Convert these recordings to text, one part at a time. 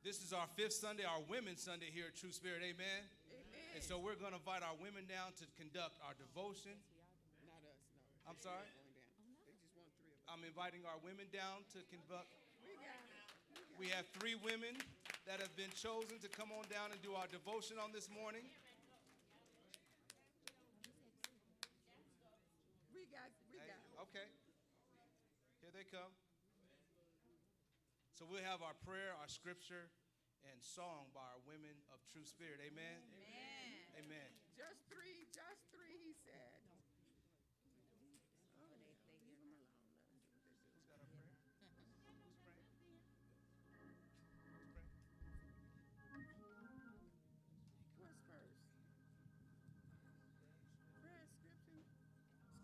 This is our 5th Sunday, our Women's Sunday here at True Spirit, amen? And so we're going to invite our women down to conduct our devotion. Not us, no. I'm sorry? They just want 3 of us. I'm inviting our women down to conduct. We have 3 women that have been chosen to come on down and do our devotion on this morning. We got. Okay. Here they come. So we'll have our prayer, our scripture, and song by our women of True Spirit. Amen? Amen. Amen. Just three, he said. Oh, leave him alone. Let him do what they do. Who's got our prayer? Who's praying? Who's praying? What's first? Prayer, scripture.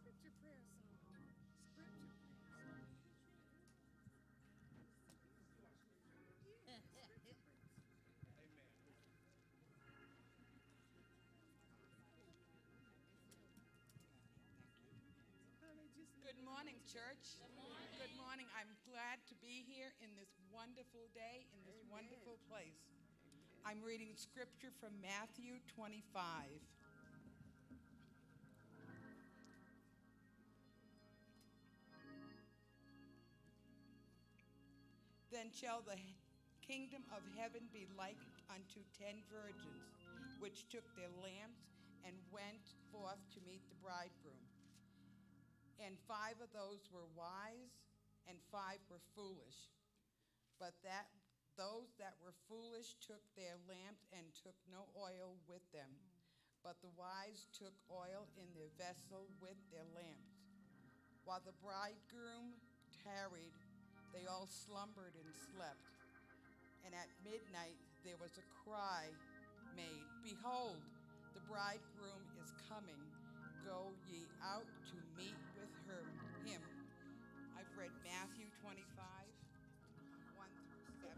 Scripture, prayer, song. Scripture, prayer, song. Amen. Good morning, church. Good morning. I'm glad to be here in this wonderful day, in this wonderful place. I'm reading scripture from Matthew 25. Then shall the kingdom of heaven be likened unto 10 virgins, which took their lamps and went forth to meet the bridegroom. And 5 of those were wise, and 5 were foolish. But those that were foolish took their lamps and took no oil with them. But the wise took oil in their vessel with their lamps. While the bridegroom tarried, they all slumbered and slept. And at midnight there was a cry made, Behold, the bridegroom is coming. Go ye out to meet with him. I've read Matthew 25, 1 through 7.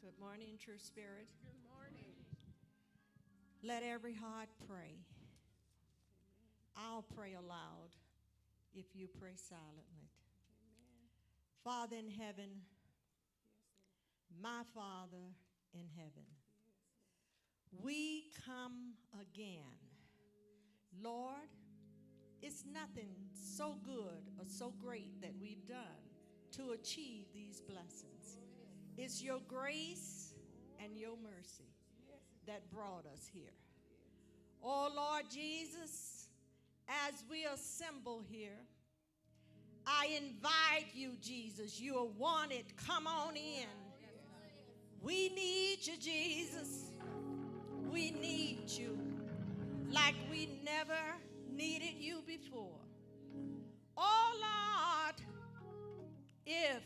Good morning, True Spirit. Good morning. Let every heart pray. I'll pray aloud if you pray silently. Amen. Father in heaven, Yes, Lord. my Father in heaven, we come again. Lord, it's nothing so good or so great that we've done to achieve these blessings. It's your grace and your mercy that brought us here. Oh, Lord Jesus, as we assemble here, I invite you, Jesus. You are wanted. Come on in. We need you, Jesus. We need you like we never needed you before. Oh, Lord, if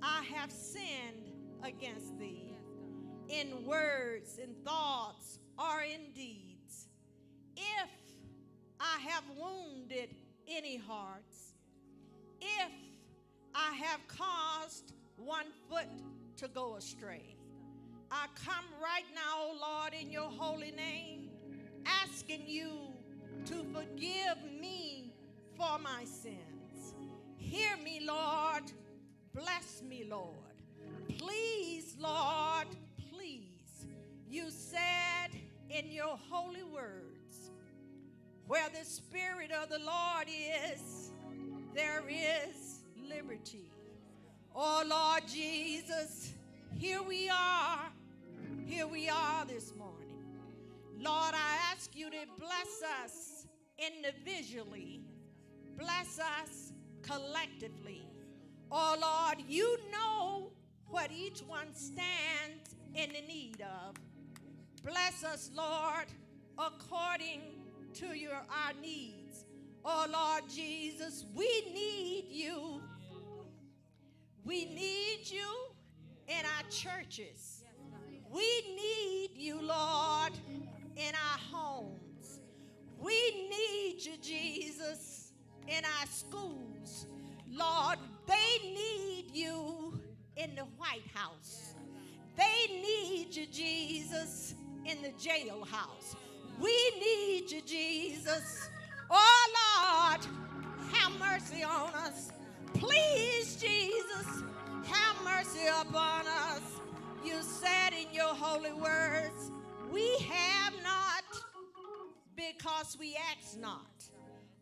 I have sinned against thee in words, in thoughts, or in deeds, if I have wounded any hearts, if I have caused one foot to go astray, I come right now, O Lord, in your holy name, asking you to forgive me for my sins. Hear me, Lord. Bless me, Lord. Please, Lord, please. You said in your holy words, where the Spirit of the Lord is, there is liberty. Oh, Lord Jesus, here we are. Here we are this morning. Lord, I ask you to bless us individually. Bless us collectively. Oh, Lord, you know what each one stands in the need of. Bless us, Lord, according to our needs. Oh, Lord Jesus, we need you. We need you in our churches. We need you, Lord, in our homes. We need you, Jesus, in our schools. Lord, they need you in the White House. They need you, Jesus, in the jailhouse. We Jesus. Oh, Lord, have mercy on us. Please, Jesus, have mercy upon us. You said in your holy words, we have not because we ask not.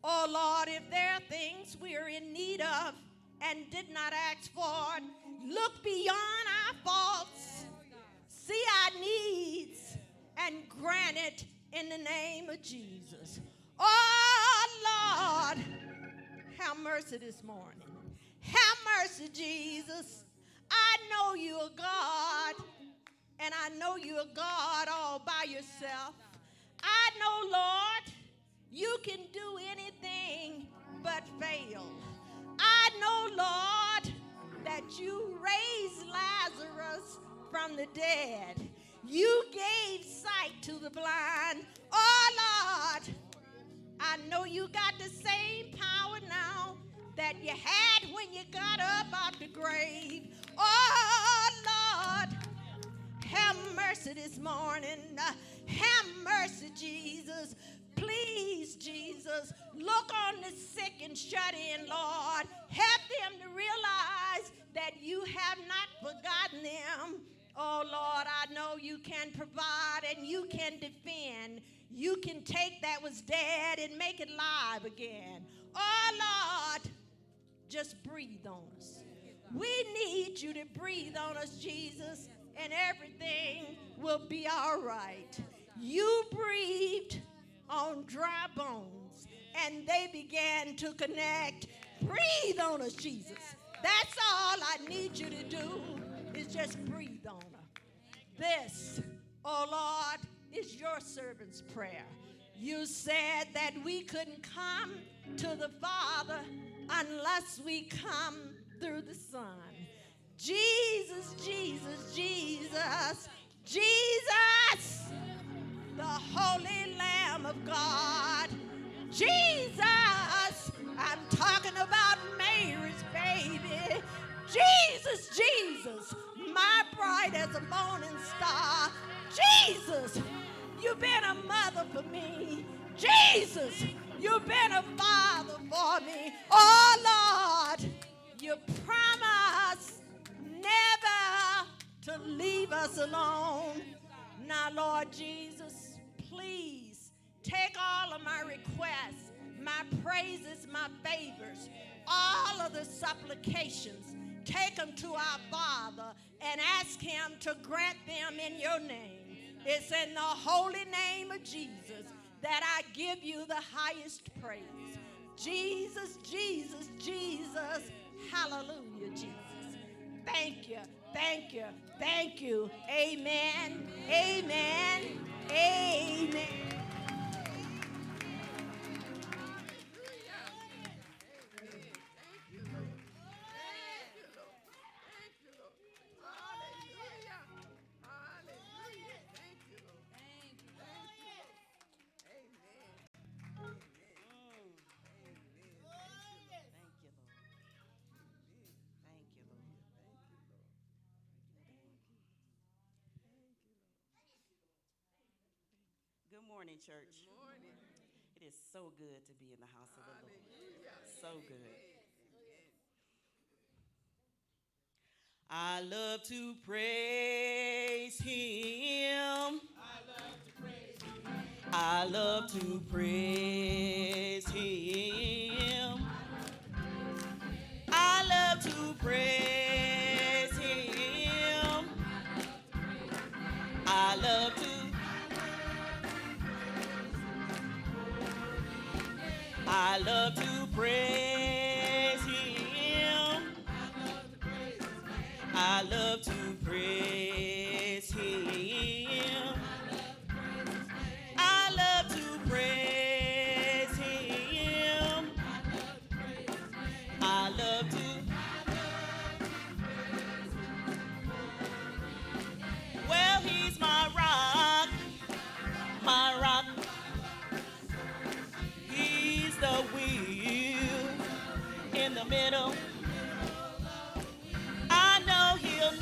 Oh, Lord, if there are things we are in need of and did not ask for, look beyond our faults, see our needs, and grant it in the name of Jesus. Oh, Lord, have mercy this morning. Have mercy, Jesus. I know you're God, and I know you're God all by yourself. I know, Lord, you can do anything but fail. I know, Lord, that you raised Lazarus from the dead. You gave sight to the blind. Oh, Lord, I know you got the same power now that you had when you got up out the grave. Oh, Lord, have mercy this morning. Have mercy, Jesus. Please, Jesus, look on the sick and shut in, Lord. Help them to realize that you have not forgotten them. Oh, Lord, I know you can provide and you can defend. You can take that was dead and make it live again. Oh, Lord, just breathe on us. We need you to breathe on us, Jesus, and everything will be all right. You breathed on dry bones, and they began to connect. Breathe on us, Jesus. That's all I need you to do is just breathe on her. This, oh Lord, is your servant's prayer. You said that we couldn't come to the Father unless we come through the Son. Jesus, Jesus, Jesus, Jesus, the Holy Lamb of God. Jesus, I'm talking about Mary's baby. Jesus, Jesus, my bright as a morning star. Jesus, you've been a mother for me. Jesus, you've been a father for me. Oh, Lord, you promised never to leave us alone. Now, Lord Jesus, please take all of my requests, my praises, my favors, all of the supplications, take them to our Father and ask him to grant them in your name. It's in the holy name of Jesus that I give you the highest praise. Jesus, Jesus, Jesus, hallelujah, Jesus. Thank you, thank you, thank you. Amen, amen, amen. Good morning, church. Good morning. It is so good to be in the house of the Lord. So good. I love to praise him. I love to praise him. I love to praise him. I love to I love to praise him. I love to praise him. I love to praise him. I love to. Well, he's my rock, my rock. He's the wheel in the middle. I know he'll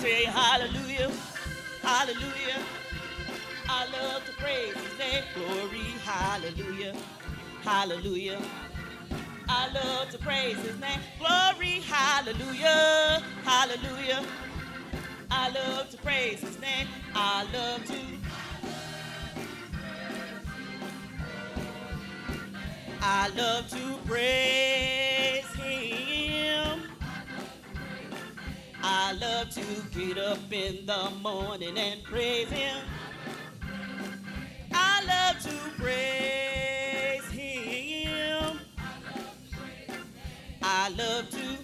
say hallelujah, hallelujah. I love to praise his name. Glory, hallelujah, hallelujah. I love to praise his name. Glory, hallelujah, hallelujah. I love to praise his name. I love to. I love to praise him. I love to get up in the morning and praise him. I love to praise him. I love to.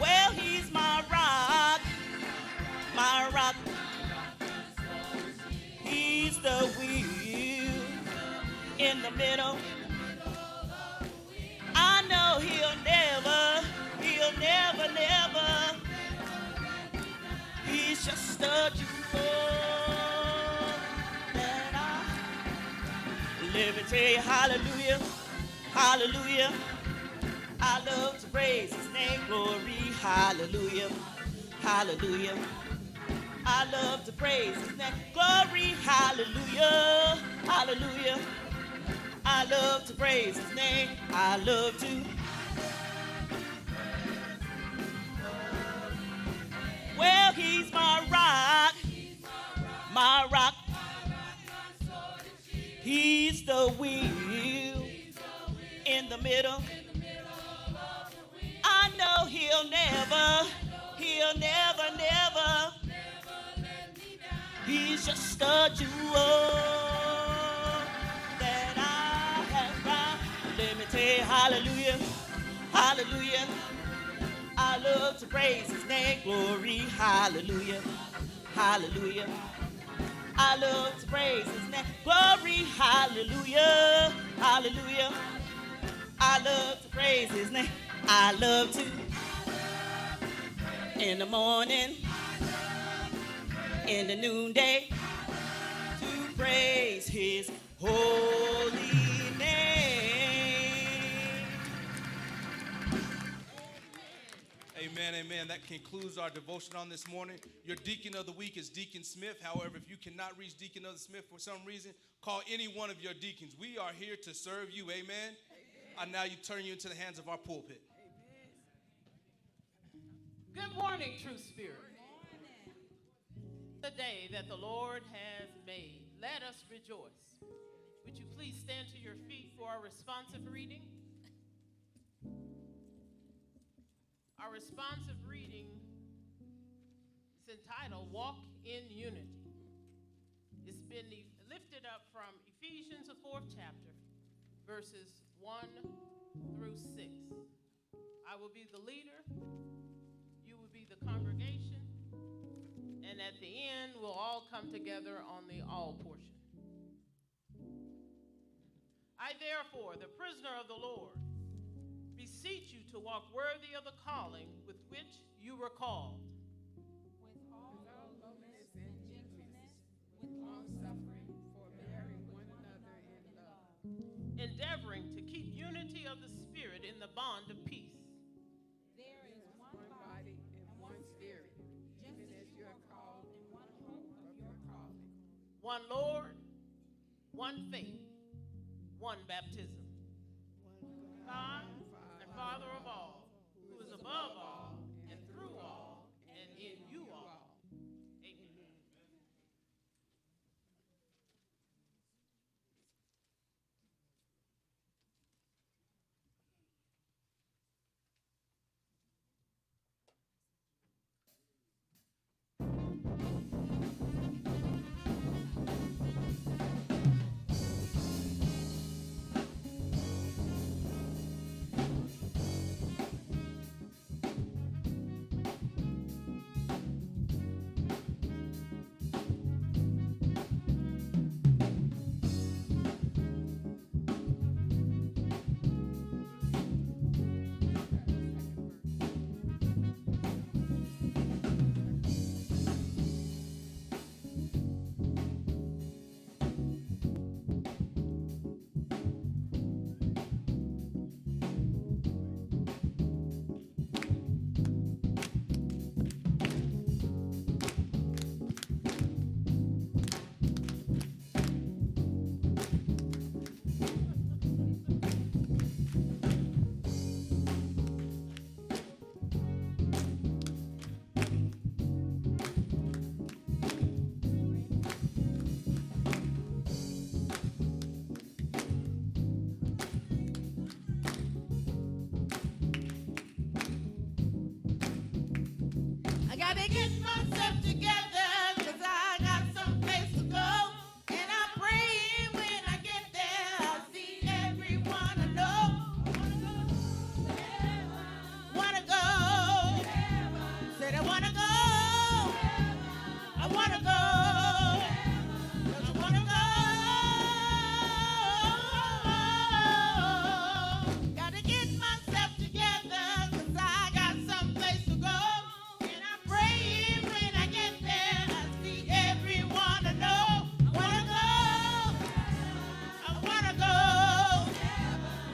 Well, he's my rock, my rock. He's the wheel in the middle. I know he'll never, never. He's just a jewel that let me tell you, hallelujah, hallelujah. I love to praise his name. Glory, hallelujah, hallelujah. I love to praise his name. Glory, hallelujah, hallelujah. I love to praise his name. I love to. Well, he's my rock, my rock. He's the wheel in the middle. I know he'll never, never. He's just a jewel that I have found. Let me tell you, hallelujah, hallelujah. I love to praise his name. Glory, hallelujah, hallelujah. I love to praise his name. Glory, hallelujah, hallelujah. I love to praise his name. I love to. In the morning, in the noonday, to praise his holy name. Amen, amen. That concludes our devotion on this morning. Your deacon of the week is Deacon Smith. However, if you cannot reach Deacon of the Smith for some reason, call any one of your deacons. We are here to serve you. Amen. And now you turn you into the hands of our pulpit. Good morning, True Spirit. The day that the Lord has made. Let us rejoice. Would you please stand to your feet for our responsive reading? Our responsive reading is entitled Walk in Unity. It's been lifted up from Ephesians, the 4th chapter, verses 1 through 6. I will be the leader. You will be the congregation. And at the end, we'll all come together on the all portion. I, therefore, the prisoner of the Lord, beseech you to walk worthy of the calling with which you were called. With all lowliness and gentleness, with long suffering, forbearing one another in love. Endeavoring to keep unity of the Spirit in the bond of peace. There is one body and one spirit, even as you are called in one hope of your calling. One Lord, one faith, one baptism. God and Father of all, who is above all and through all and in you all. Amen. gotta get myself together, 'cause I got someplace to go. And I pray when I get there, I'll see everyone I know. Wanna go. Said I wanna go. I wanna go. Don't you wanna go? Gotta get myself together, 'cause I got someplace to go. And I pray when I get there, I see everyone I know. I wanna go. I wanna go.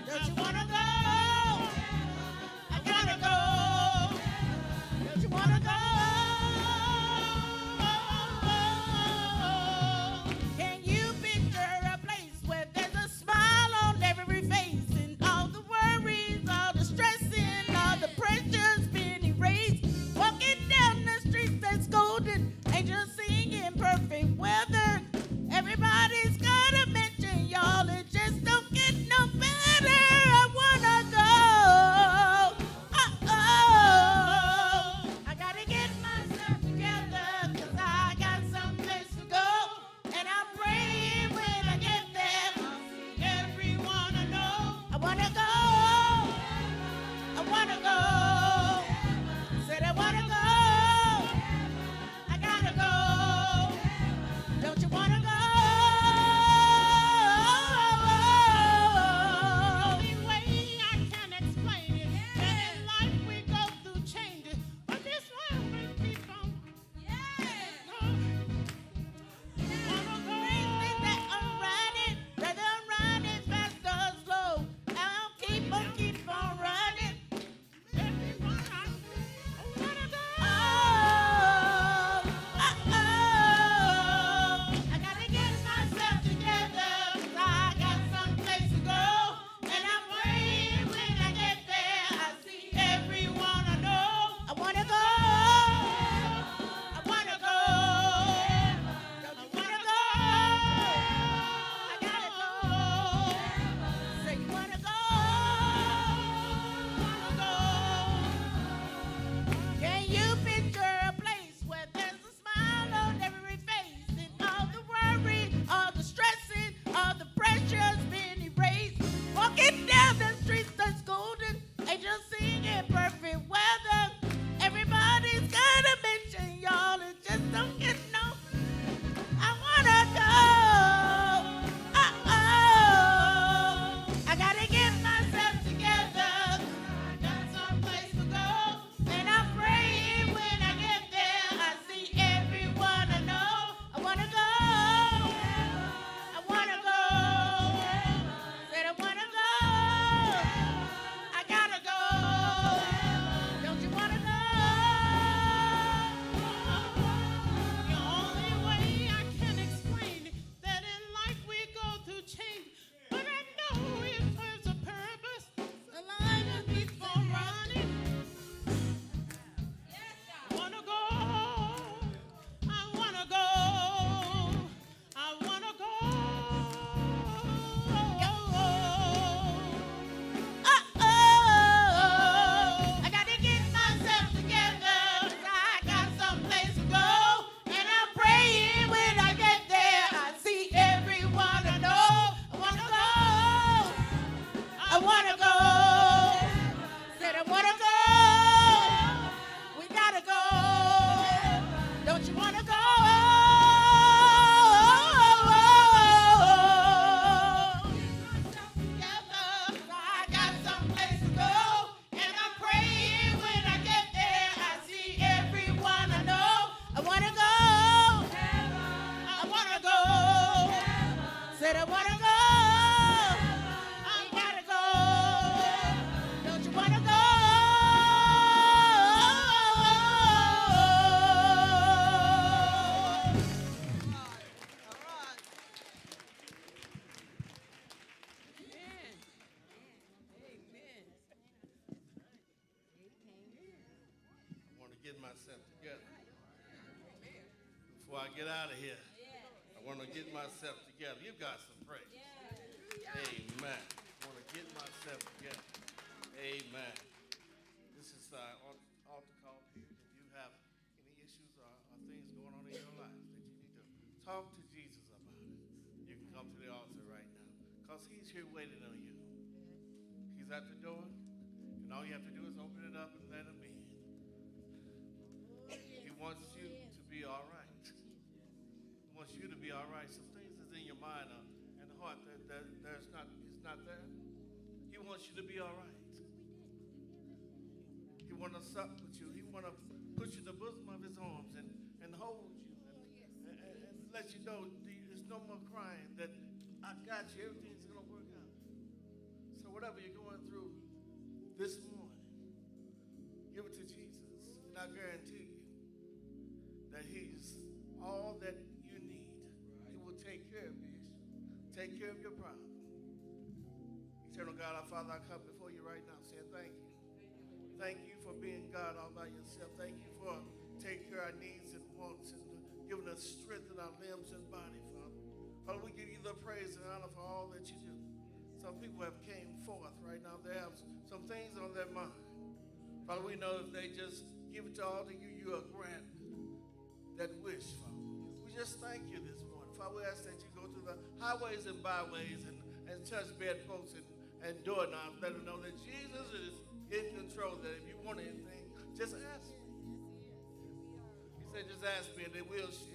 Don't you wanna go? I gotta go. Don't you wanna go? Can you picture a place where there's a smile on every face, and all the worries, all the stressing, all the pressure's been erased? Walking down the street that's golden, angels singing perfect weather. Everybody's gotta mention y'all, it just don't get no better. I wanna go. I gotta get myself together, 'cause I got someplace to go. And I pray when I get there, I'll see everyone I know. I wanna go. I wanna go. Said I wanna go. I gotta go. Don't you wanna go? The only way I can explain it, that in life we go through changes, but this one we keep on. Wanna go. That I'm riding, whether I'm riding fast or slow, I'll keep on running. Everyone I wanna go. I gotta get myself together, 'cause I got someplace to go. And I pray when I get there, I see everyone I know. I wanna go. I wanna go. Don't you wanna go? I gotta go. Say you wanna go. Wanna go. Can you picture a place where there's a smile on every face, and all the worry, all the stressing, all the pressure's been erased? Walking down the streets that's golden, angels singing perfect weather. Everybody's gotta mention y'all, it just don't get no. I wanna go. I gotta get myself together, 'cause I got someplace to go. And I pray when I get there, I see everyone I know. I wanna go. I wanna go. Said I wanna go. I gotta go. Don't you wanna go? The only way I can explain it, that in life we go through change, but I know it serves a purpose. The line will keep on running. Wanna go. I wanna go. I wanna go. I gotta get myself together, 'cause I got someplace to go. And I'm praying when I get there, I see everyone I know. I wanna go. I wanna go. Said I wanna go. We gotta go. Don't you wanna go? Together, 'cause I got someplace to go. And I'm praying when I get there, I see everyone I know. I wanna go. I wanna go. Said I wanna go. I gotta go. Don't you wanna go? I want to get myself together. Before I get out of here, I want to get myself together. You got some praise. Amen. I want to get myself together. Amen. This is our altar call period. If you have any Talk to Jesus about it. You can come to the altar right now because he's here waiting on you. He's at the door, and all you have to do is open it up and let him in. He wants you to be all right. He wants you to be all right. Some things is in your mind and heart that it's not there. He wants you to be all right. He wants to sup with you. He wants to put you in the bosom of his arms and hold you and let you know there's no more crying, that I got you. Everything's going to work out. So whatever you're going through this morning, give it to Jesus. And I guarantee you that he's all that you need. He will take care of your issue, take care of your problem. Eternal God, our Father, I come before you right now saying thank you. Thank you for being God all by yourself. Thank you for taking care of our needs and wants and giving us strength in our limbs and body, Father. Father, we give you the praise and honor for all that you do. Some people have came forth right now. They have some things on their mind. Father, we know if they just give it to all to you, you will grant that wish, Father. We just thank you this morning. Father, we ask that you go through the highways and byways and touch bedposts and doorknobs. Let them know that Jesus is in control, that if you want anything, just ask me. He said, just ask me and it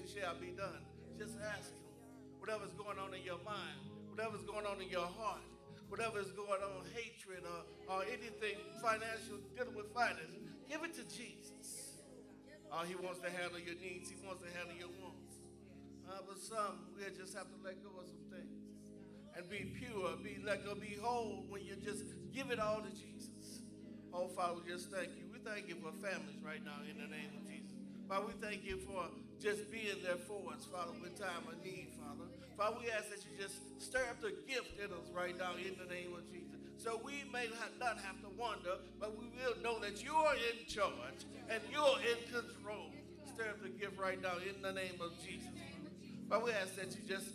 shall be done. Just ask him. Whatever's going on in your mind, whatever's going on in your heart, whatever's going on, hatred or anything financial, dealing with finance, give it to Jesus. He wants to handle your needs. He wants to handle your wants. But some, we just have to let go of some things and be pure, be whole when you just give it all to Jesus. Oh, Father, we just thank you. We thank you for families right now in the name of Jesus. Father, we thank you for just being there for us, Father, with time of need, Father. Father, we ask that you just stir up the gift in us right now in the name of Jesus. So we may not have to wonder, but we will know that you're in charge and you're in control. Stir up the gift right now in the name of Jesus. Father, we ask that you just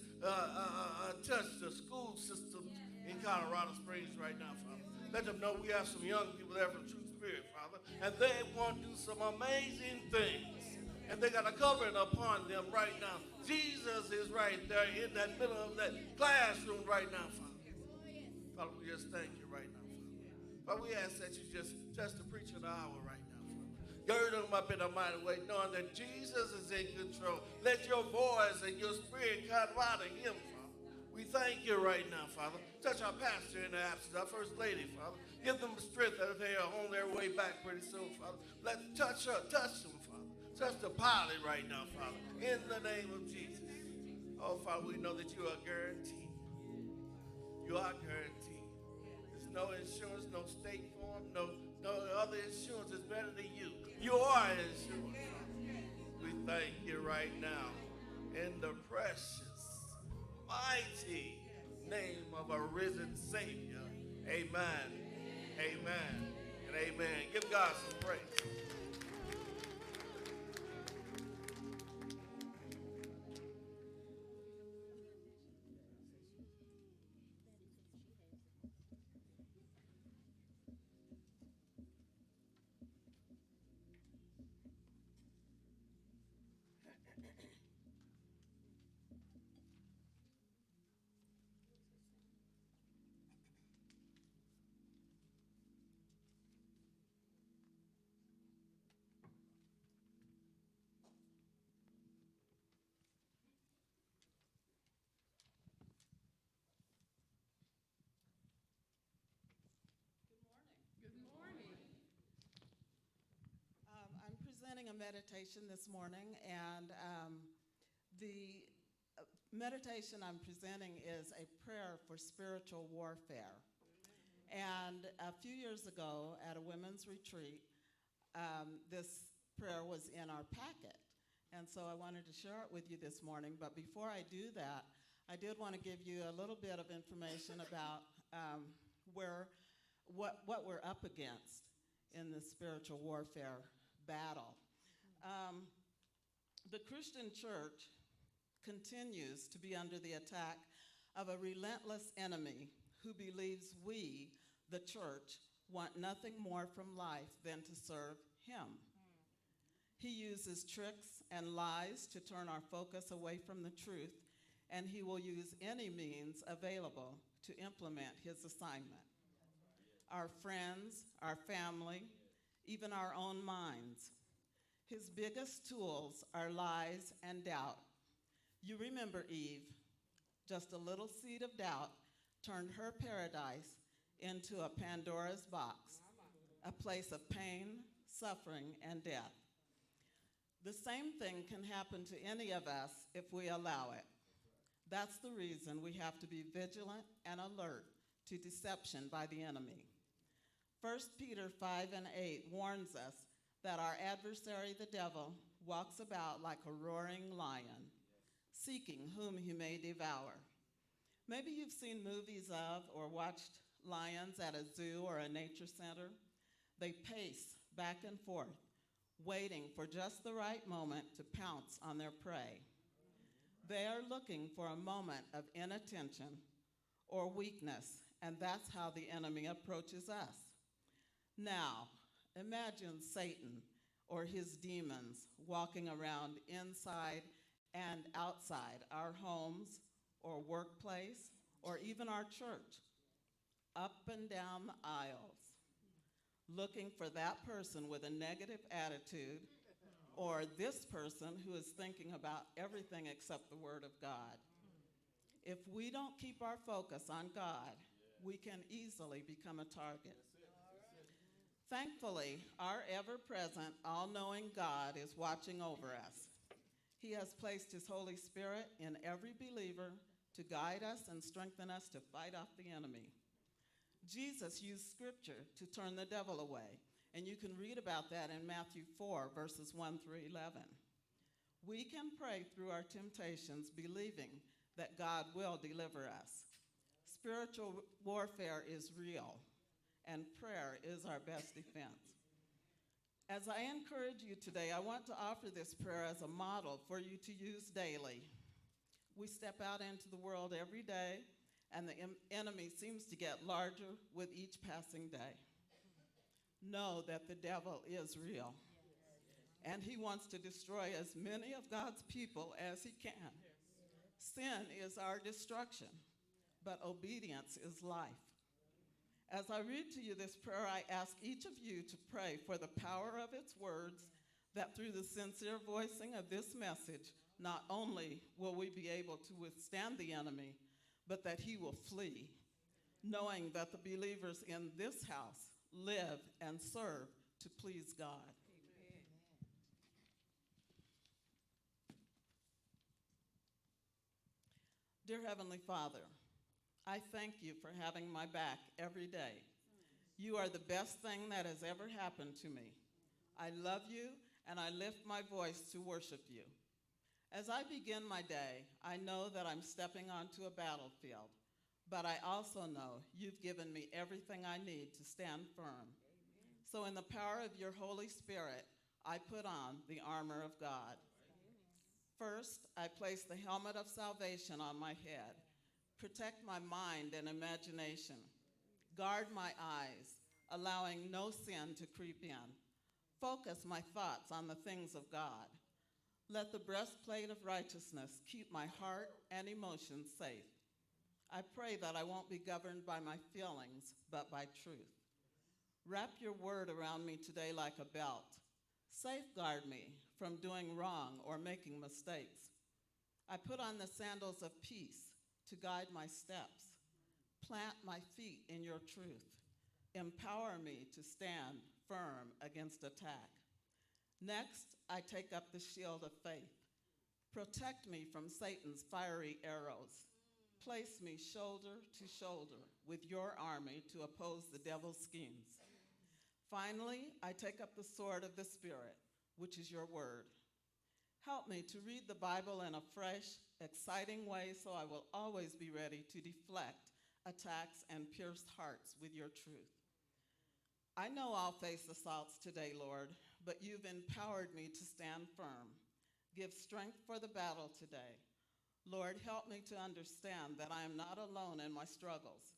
touch the school system in Colorado Springs right now, Father. Let them know we have some young people there from True Spirit, Father, and they want to do some amazing things. And they got a covering upon them right now. Jesus is right there in that middle of that classroom right now, Father. Father, we just thank you right now, Father. Father, we ask that you just touch the preacher of the hour right now, Father. Gird them up in a mighty way, knowing that Jesus is in control. Let your voice and your spirit come out of him, Father. We thank you right now, Father. Touch our pastor in the absence, our first lady, Father. Give them strength that they are on their way back pretty soon, Father. Touch her, touch them, Father. Touch the pilot right now, Father. In the name of Jesus. Oh, Father, we know that you are guaranteed. You are guaranteed. There's no insurance, no state farm, no other insurance is better than you. You are insurance, Father. We thank you right now in the precious, mighty name of a risen Savior. Amen, amen, and amen. Give God some praise. Good morning. I'm presenting a meditation this morning, and the meditation I'm presenting is a prayer for spiritual warfare. And a few years ago at a women's retreat, this prayer was in our packet. And so I wanted to share it with you this morning. But before I do that, I did want to give you a little bit of information about what we're up against in the spiritual warfare battle. The Christian church continues to be under the attack of a relentless enemy who believes we, the church, want nothing more from life than to serve him. He uses tricks and lies to turn our focus away from the truth, and he will use any means available to implement his assignment. Our friends, our family, even our own minds. His biggest tools are lies and doubt. You remember Eve. Just a little seed of doubt turned her paradise into a Pandora's box, a place of pain, suffering, and death. The same thing can happen to any of us if we allow it. That's the reason we have to be vigilant and alert to deception by the enemy. 1 Peter 5:8 warns us that our adversary, the devil, walks about like a roaring lion, seeking whom he may devour. Maybe you've seen movies of or watched lions at a zoo or a nature center. They pace back and forth, waiting for just the right moment to pounce on their prey. They are looking for a moment of inattention or weakness, and that's how the enemy approaches us. Now, imagine Satan or his demons walking around inside and outside our homes or workplace or even our church, up and down the aisles, looking for that person with a negative attitude or this person who is thinking about everything except the Word of God. If we don't keep our focus on God, we can easily become a target. Thankfully, our ever-present, all-knowing God is watching over us. He has placed his Holy Spirit in every believer to guide us and strengthen us to fight off the enemy. Jesus used scripture to turn the devil away, and you can read about that in Matthew 4, verses 1 through 11. We can pray through our temptations, believing that God will deliver us. Spiritual warfare is real, and prayer is our best defense. As I encourage you today, I want to offer this prayer as a model for you to use daily. We step out into the world every day, and the enemy seems to get larger with each passing day. Know that the devil is real, and he wants to destroy as many of God's people as he can. Sin is our destruction, but obedience is life. As I read to you this prayer, I ask each of you to pray for the power of its words, that through the sincere voicing of this message, not only will we be able to withstand the enemy, but that he will flee, knowing that the believers in this house live and serve to please God. Dear Heavenly Father, I thank you for having my back every day. You are the best thing that has ever happened to me. I love you, and I lift my voice to worship you. As I begin my day, I know that I'm stepping onto a battlefield, but I also know you've given me everything I need to stand firm. So in the power of your Holy Spirit, I put on the armor of God. First, I place the helmet of salvation on my head. Protect my mind and imagination. Guard my eyes, allowing no sin to creep in. Focus my thoughts on the things of God. Let the breastplate of righteousness keep my heart and emotions safe. I pray that I won't be governed by my feelings, but by truth. Wrap your word around me today like a belt. Safeguard me from doing wrong or making mistakes. I put on the sandals of peace to guide my steps. Plant my feet in your truth. Empower me to stand firm against attack. Next, I take up the shield of faith. Protect me from Satan's fiery arrows. Place me shoulder to shoulder with your army to oppose the devil's schemes. Finally, I take up the sword of the Spirit, which is your word. Help me to read the Bible in a fresh, exciting way so I will always be ready to deflect attacks and pierce hearts with your truth. I know I'll face assaults today, Lord, but you've empowered me to stand firm. Give strength for the battle today. Lord, help me to understand that I am not alone in my struggles.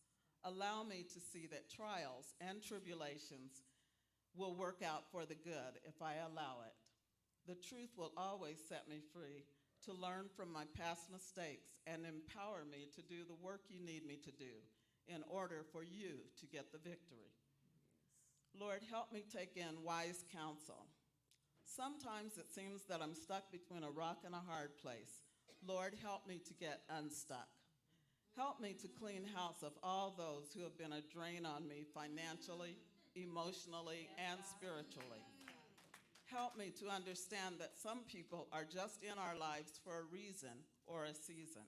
Allow me to see that trials and tribulations will work out for the good if I allow it. The truth will always set me free to learn from my past mistakes and empower me to do the work you need me to do in order for you to get the victory. Lord, help me take in wise counsel. Sometimes it seems that I'm stuck between a rock and a hard place. Lord, help me to get unstuck. Help me to clean house of all those who have been a drain on me financially, emotionally, and spiritually. Help me to understand that some people are just in our lives for a reason or a season.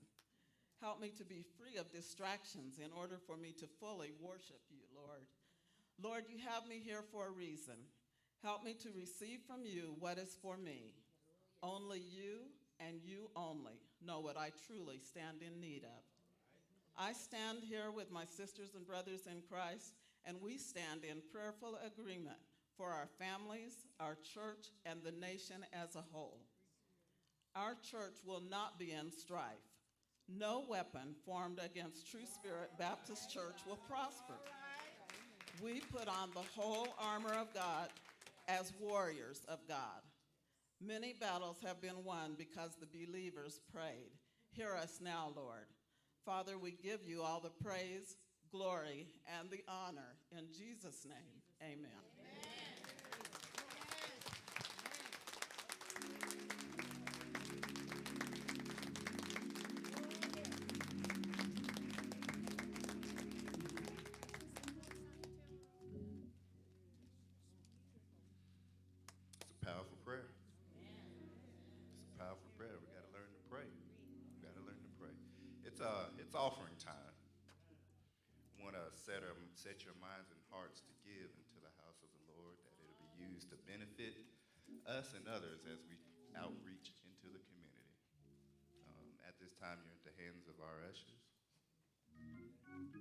Help me to be free of distractions in order for me to fully worship you, Lord. Lord, you have me here for a reason. Help me to receive from you what is for me. Only you and you only know what I truly stand in need of. I stand here with my sisters and brothers in Christ, and we stand in prayerful agreement for our families, our church, and the nation as a whole. Our church will not be in strife. No weapon formed against True Spirit Baptist Church will prosper. We put on the whole armor of God as warriors of God. Many battles have been won because the believers prayed. Hear us now, Lord. Father, we give you all the praise, glory, and the honor. In Jesus' name, amen. It's a powerful prayer. It's a powerful prayer. We got to learn to pray. We got to learn to pray. It's offering time. We want to set your minds and hearts to give into the house of the Lord, that it'll be used to benefit us and others as we outreach into the community. At this time, you're in the hands of our ushers and deacons.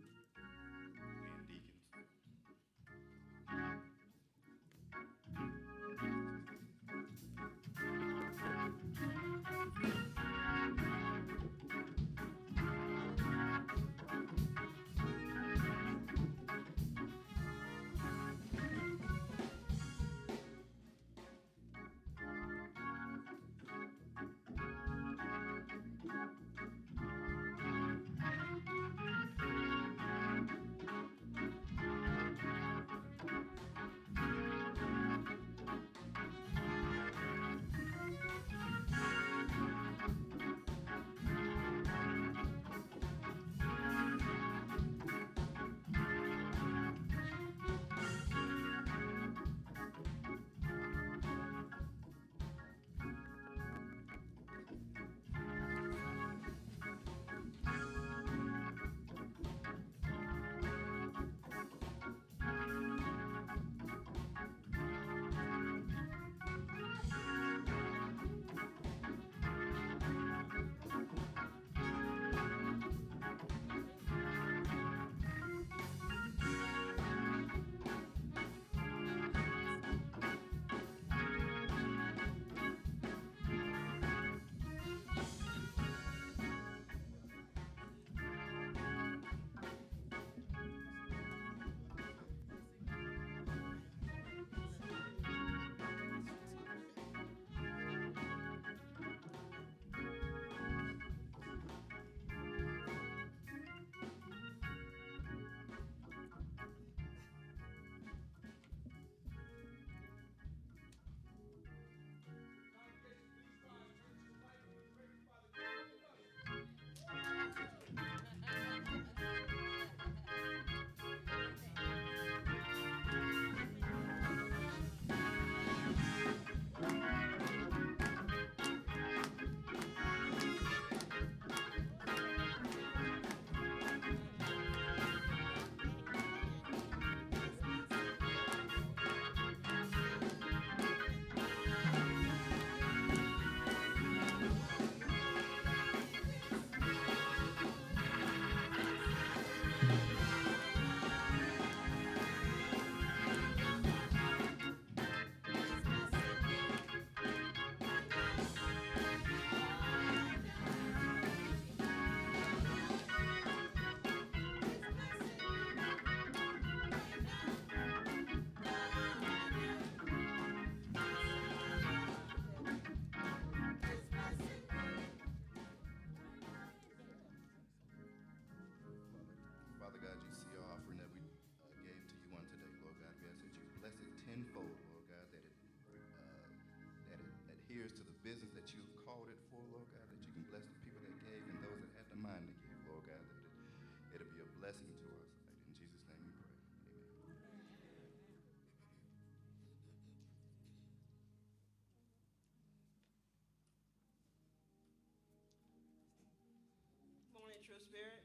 True Spirit.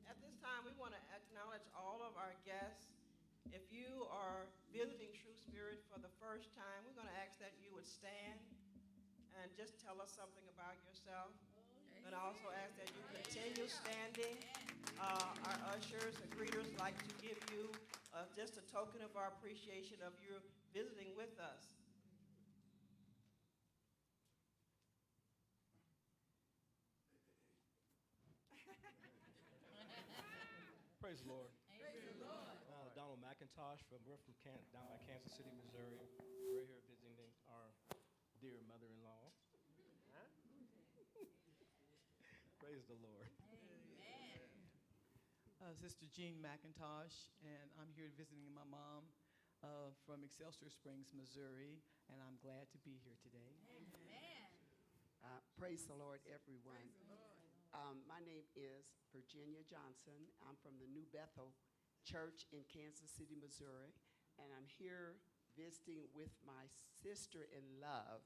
At this time, we want to acknowledge all of our guests. If you are visiting True Spirit for the first time, we're going to ask that you would stand and just tell us something about yourself. And also ask that you continue standing. Our ushers and greeters like to give you just a token of our appreciation of your visiting with us. Praise the Lord. Donald McIntosh we're from down by Kansas City, Missouri. We're here visiting our dear mother-in-law. Praise the Lord. Sister Jean McIntosh, and I'm here visiting my mom from Excelsior Springs, Missouri, and I'm glad to be here today. Praise the Lord, everyone. My name is Virginia Johnson. I'm from the New Bethel Church in Kansas City, Missouri, and I'm here visiting with my sister-in-love.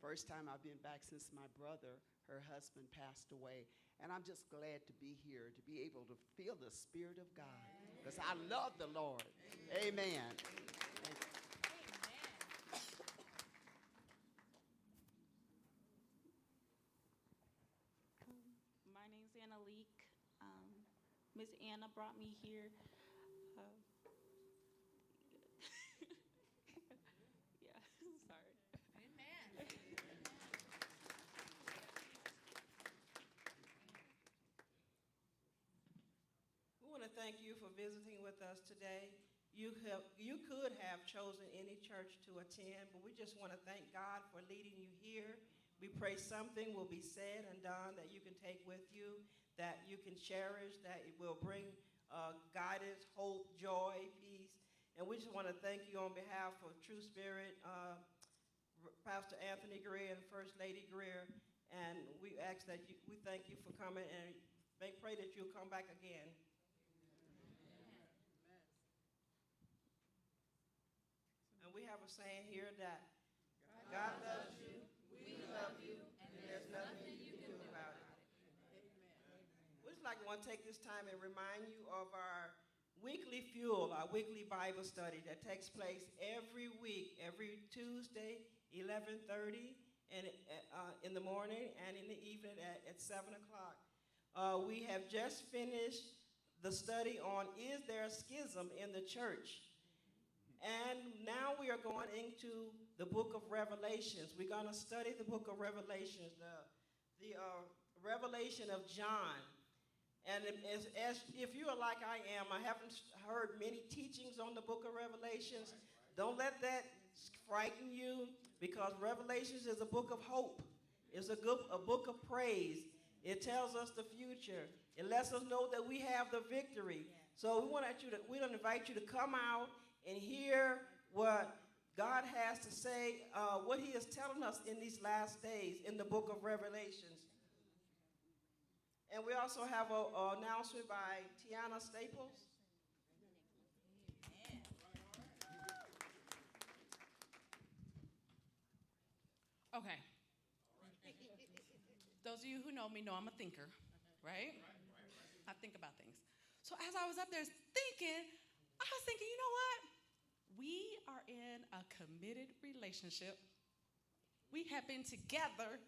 First time I've been back since my brother, her husband, passed away. And I'm just glad to be here, to be able to feel the Spirit of God, because I love the Lord. Amen. My name's Annalique. Miss Anna brought me here. Yeah, sorry. We want to thank you for visiting with us today. You could have chosen any church to attend, but we just want to thank God for leading you here. We pray something will be said and done that you can take with you, that you can cherish, that it will bring guidance, hope, joy, peace. And we just want to thank you on behalf of True Spirit, Pastor Anthony Greer and First Lady Greer. And we ask that we thank you for coming, and pray that you'll come back again. And we have a saying here that God loves you, we love you, and there's nothing you can do about it. We just like to want to take this time and remind you of our weekly fuel, our weekly Bible study that takes place every week, every Tuesday, 11:30 in the morning and in the evening at 7 o'clock. We have just finished the study on Is There a Schism in the Church? And now we are going into the book of Revelations. We're going to study the book of Revelations, the revelation of John. And if you are like I am, I haven't heard many teachings on the book of Revelations. Don't let that frighten you, because Revelations is a book of hope. It's a book of praise. It tells us the future. It lets us know that we have the victory. So we want to invite you to come out and hear what God has to say, what he is telling us in these last days in the book of Revelations. And we also have an announcement by Tiana Staples. Okay. Those of you who know me know I'm a thinker, right? I think about things. So as I was up there thinking, you know what? We are in a committed relationship. We have been together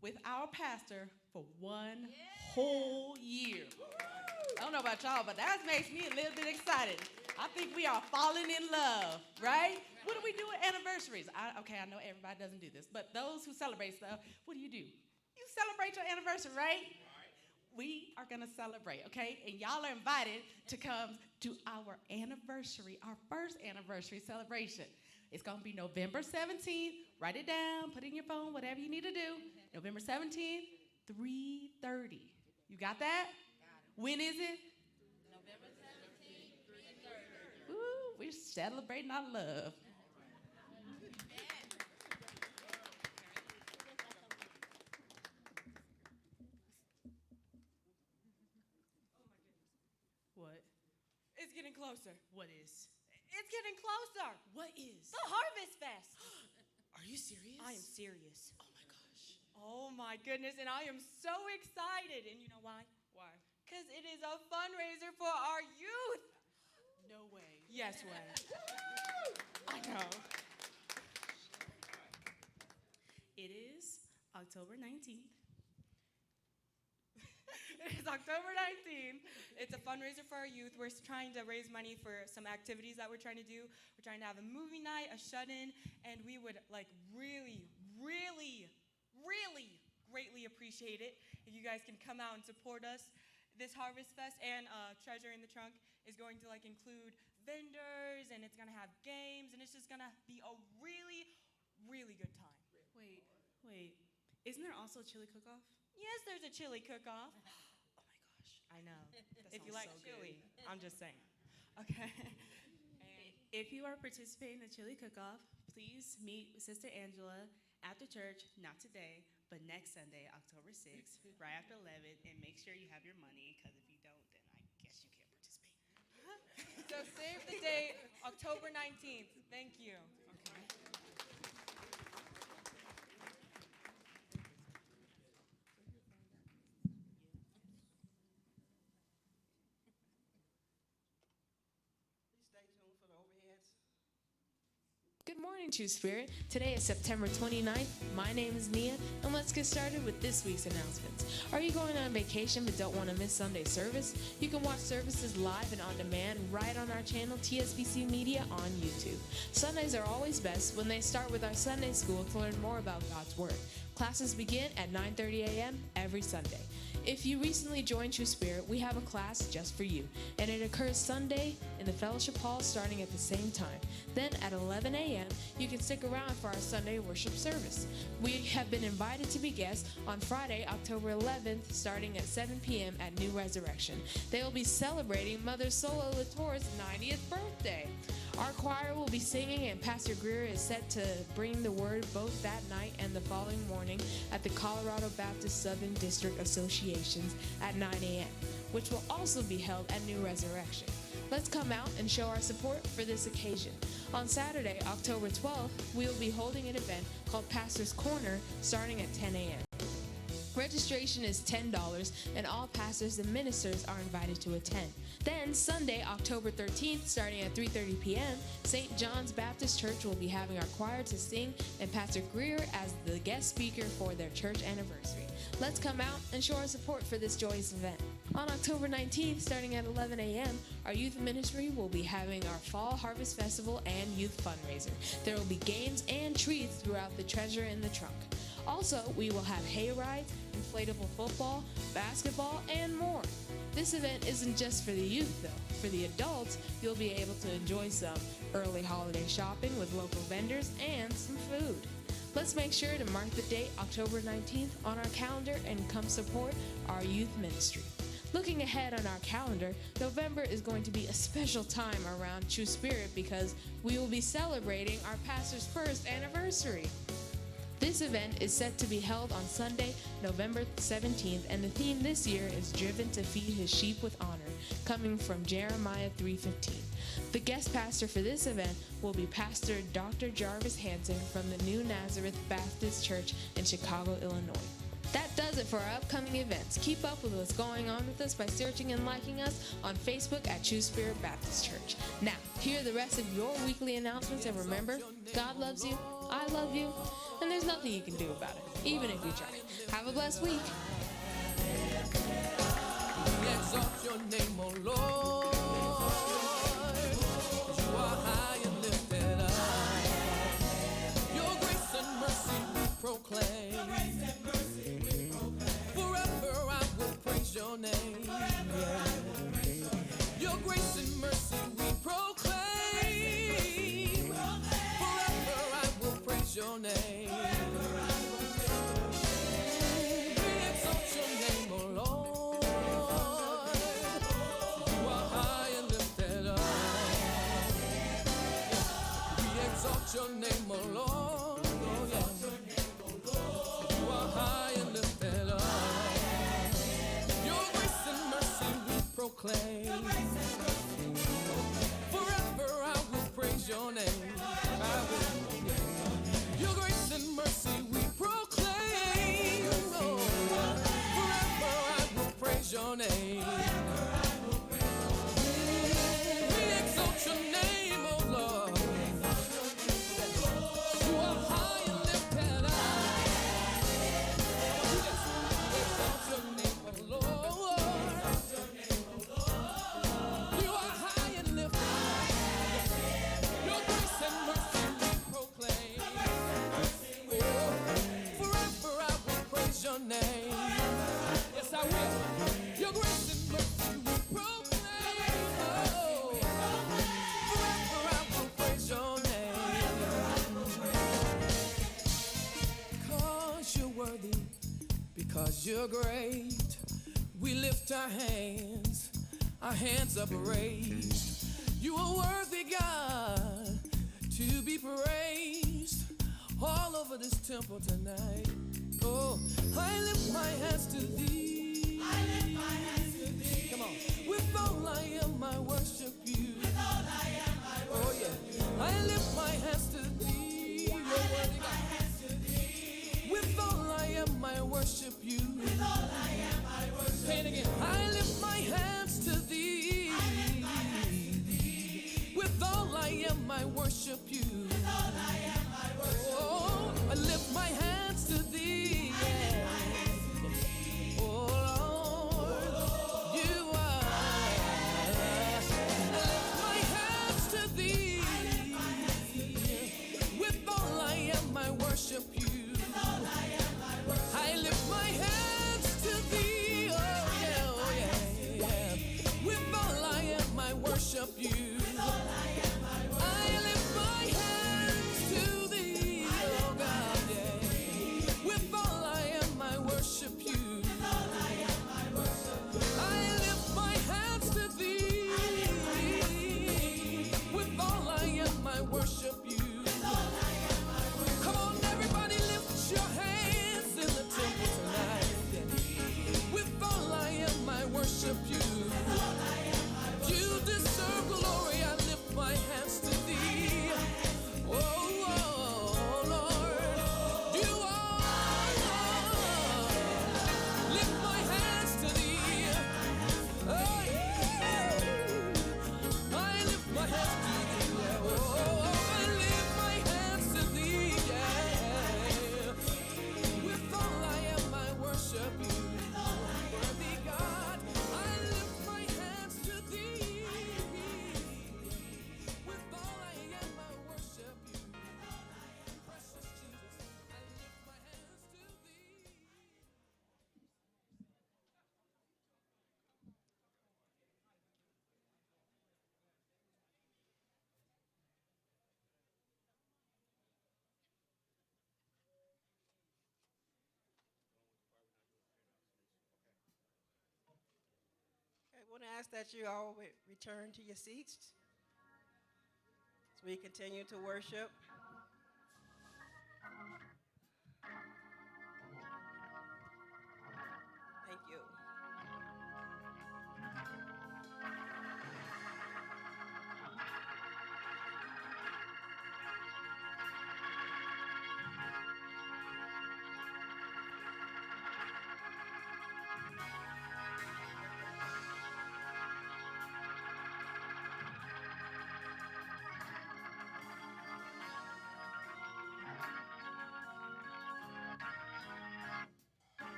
with our pastor for one whole year. I don't know about y'all, but that makes me a little bit excited. I think we are falling in love, right? What do we do at anniversaries? I know everybody doesn't do this, but those who celebrate stuff, what do? You celebrate your anniversary, right? We are going to celebrate, okay? And y'all are invited to come to our anniversary, our first anniversary celebration. It's going to be November 17th. Write it down, put it in your phone, whatever you need to do. November 17th, 3:30. You got that? When is it? November 17th, 3:30. Ooh, we're celebrating our love. What? It's getting closer. What is? It's getting closer. What is? The Harvest Fest. Are you serious? I am serious. Oh my gosh. Oh my goodness, and I am so excited. And you know why? Why? Because it is a fundraiser for our youth. No way. Yes, way. I know. It is October 19th. It is October 19th. It's a fundraiser for our youth. We're trying to raise money for some activities that we're trying to do. We're trying to have a movie night, a shut-in, and we would like really greatly appreciate it if you guys can come out and support us. This Harvest Fest and Treasure in the Trunk is going to like include vendors, and it's gonna have games, and it's just gonna be a really good time. Wait. Isn't there also a chili cook-off? Yes, there's a chili cook-off. Oh my gosh, I know. If you like sounds so chili, good. I'm just saying. Okay. If you are participating in the chili cook-off, please meet Sister Angela after church, not today, but next Sunday, October 6th, right after 11, and make sure you have your money, because if you don't, then I guess you can't participate. So save the date, October 19th. Thank you. Please stay tuned for the overheads. Good morning, True Spirit. Today is September 29th. My name is Nia, and let's get started with this week's announcements. Are you going on vacation but don't want to miss Sunday service? You can watch services live and on demand right on our channel, TSBC Media, on YouTube. Sundays are always best when they start with our Sunday school to learn more about God's Word. Classes begin at 9:30 a.m. every Sunday. If you recently joined True Spirit, we have a class just for you, and it occurs Sunday in the Fellowship Hall starting at the same time. Then at 11 a.m., you can stick around for our Sunday worship service. We have been invited to be guests on Friday, October 11th, starting at 7 p.m. at New Resurrection. They will be celebrating Mother Sola Latour's 90th birthday. Our choir will be singing, and Pastor Greer is set to bring the word both that night and the following morning at the Colorado Baptist Southern District Associations at 9 a.m., which will also be held at New Resurrection. Let's come out and show our support for this occasion. On Saturday, October 12th, we will be holding an event called Pastor's Corner starting at 10 a.m. Registration is $10, and all pastors and ministers are invited to attend. Then, Sunday, October 13th, starting at 3:30 p.m., St. John's Baptist Church will be having our choir to sing and Pastor Greer as the guest speaker for their church anniversary. Let's come out and show our support for this joyous event. On October 19th, starting at 11 a.m., our youth ministry will be having our Fall Harvest Festival and Youth Fundraiser. There will be games and treats throughout the Treasure in the Trunk. Also, we will have hay rides, inflatable football, basketball, and more. This event isn't just for the youth, though. For the adults, you'll be able to enjoy some early holiday shopping with local vendors and some food. Let's make sure to mark the date, October 19th, on our calendar and come support our youth ministry. Looking ahead on our calendar, November is going to be a special time around True Spirit because we will be celebrating our pastor's first anniversary. This event is set to be held on Sunday, November 17th, and the theme this year is Driven to Feed His Sheep with Honor, coming from Jeremiah 3:15. The guest pastor for this event will be Pastor Dr. Jarvis Hansen from the New Nazareth Baptist Church in Chicago, Illinois. That does it for our upcoming events. Keep up with what's going on with us by searching and liking us on Facebook at True Spirit Baptist Church. Now, here are the rest of your weekly announcements, and remember, God loves you, I love you, and there's nothing you can do about it, even if you try. Have a blessed week. Exalt your name, O Lord. You are high and lifted up. Your grace and mercy we proclaim. Forever I will praise your name. Your grace and mercy we proclaim. Forever I will praise your name. We exalt your name, O Lord. You are you're great. We lift our hands up raised. You are worthy, God, to be praised all over this temple tonight. Oh, I lift my hands to thee. I lift my hands to thee. Come on. With all I am, I worship you. With all I am, I worship you. Oh, yeah. I lift my hands to thee. I lift my hands to thee. With all I am, I worship you. With all I am, I worship you. Say it again. I lift my hands to thee. I lift my hands to thee. With all I am, I worship you. With all I am, I worship you. Oh, I lift my hands to thee. Oh, Lord, you are. I lift my hands to thee. With all I am, I worship you. I lift my hands to thee. Oh, yeah, yeah. With all I am, I worship you. I lift my hands to thee. Oh, God, yeah. With all I am, I worship you. I lift my hands to thee. With all I am, I worship you. Come on, everybody, lift your hands in the temple tonight. With all I am, I worship you. You deserve glory. I lift my hands to thee. Oh, oh, Lord, you are Lord. Lift my hands to thee. Oh, yeah. I lift my hands to thee. Yeah. Oh, I lift my hands to thee. Yeah. With all I am, I worship you. Worthy God, I lift my hands to thee. With all I am, I worship you. Precious Jesus, I lift my hands to thee. I want to ask that you all return to your seats as we continue to worship. Thank you.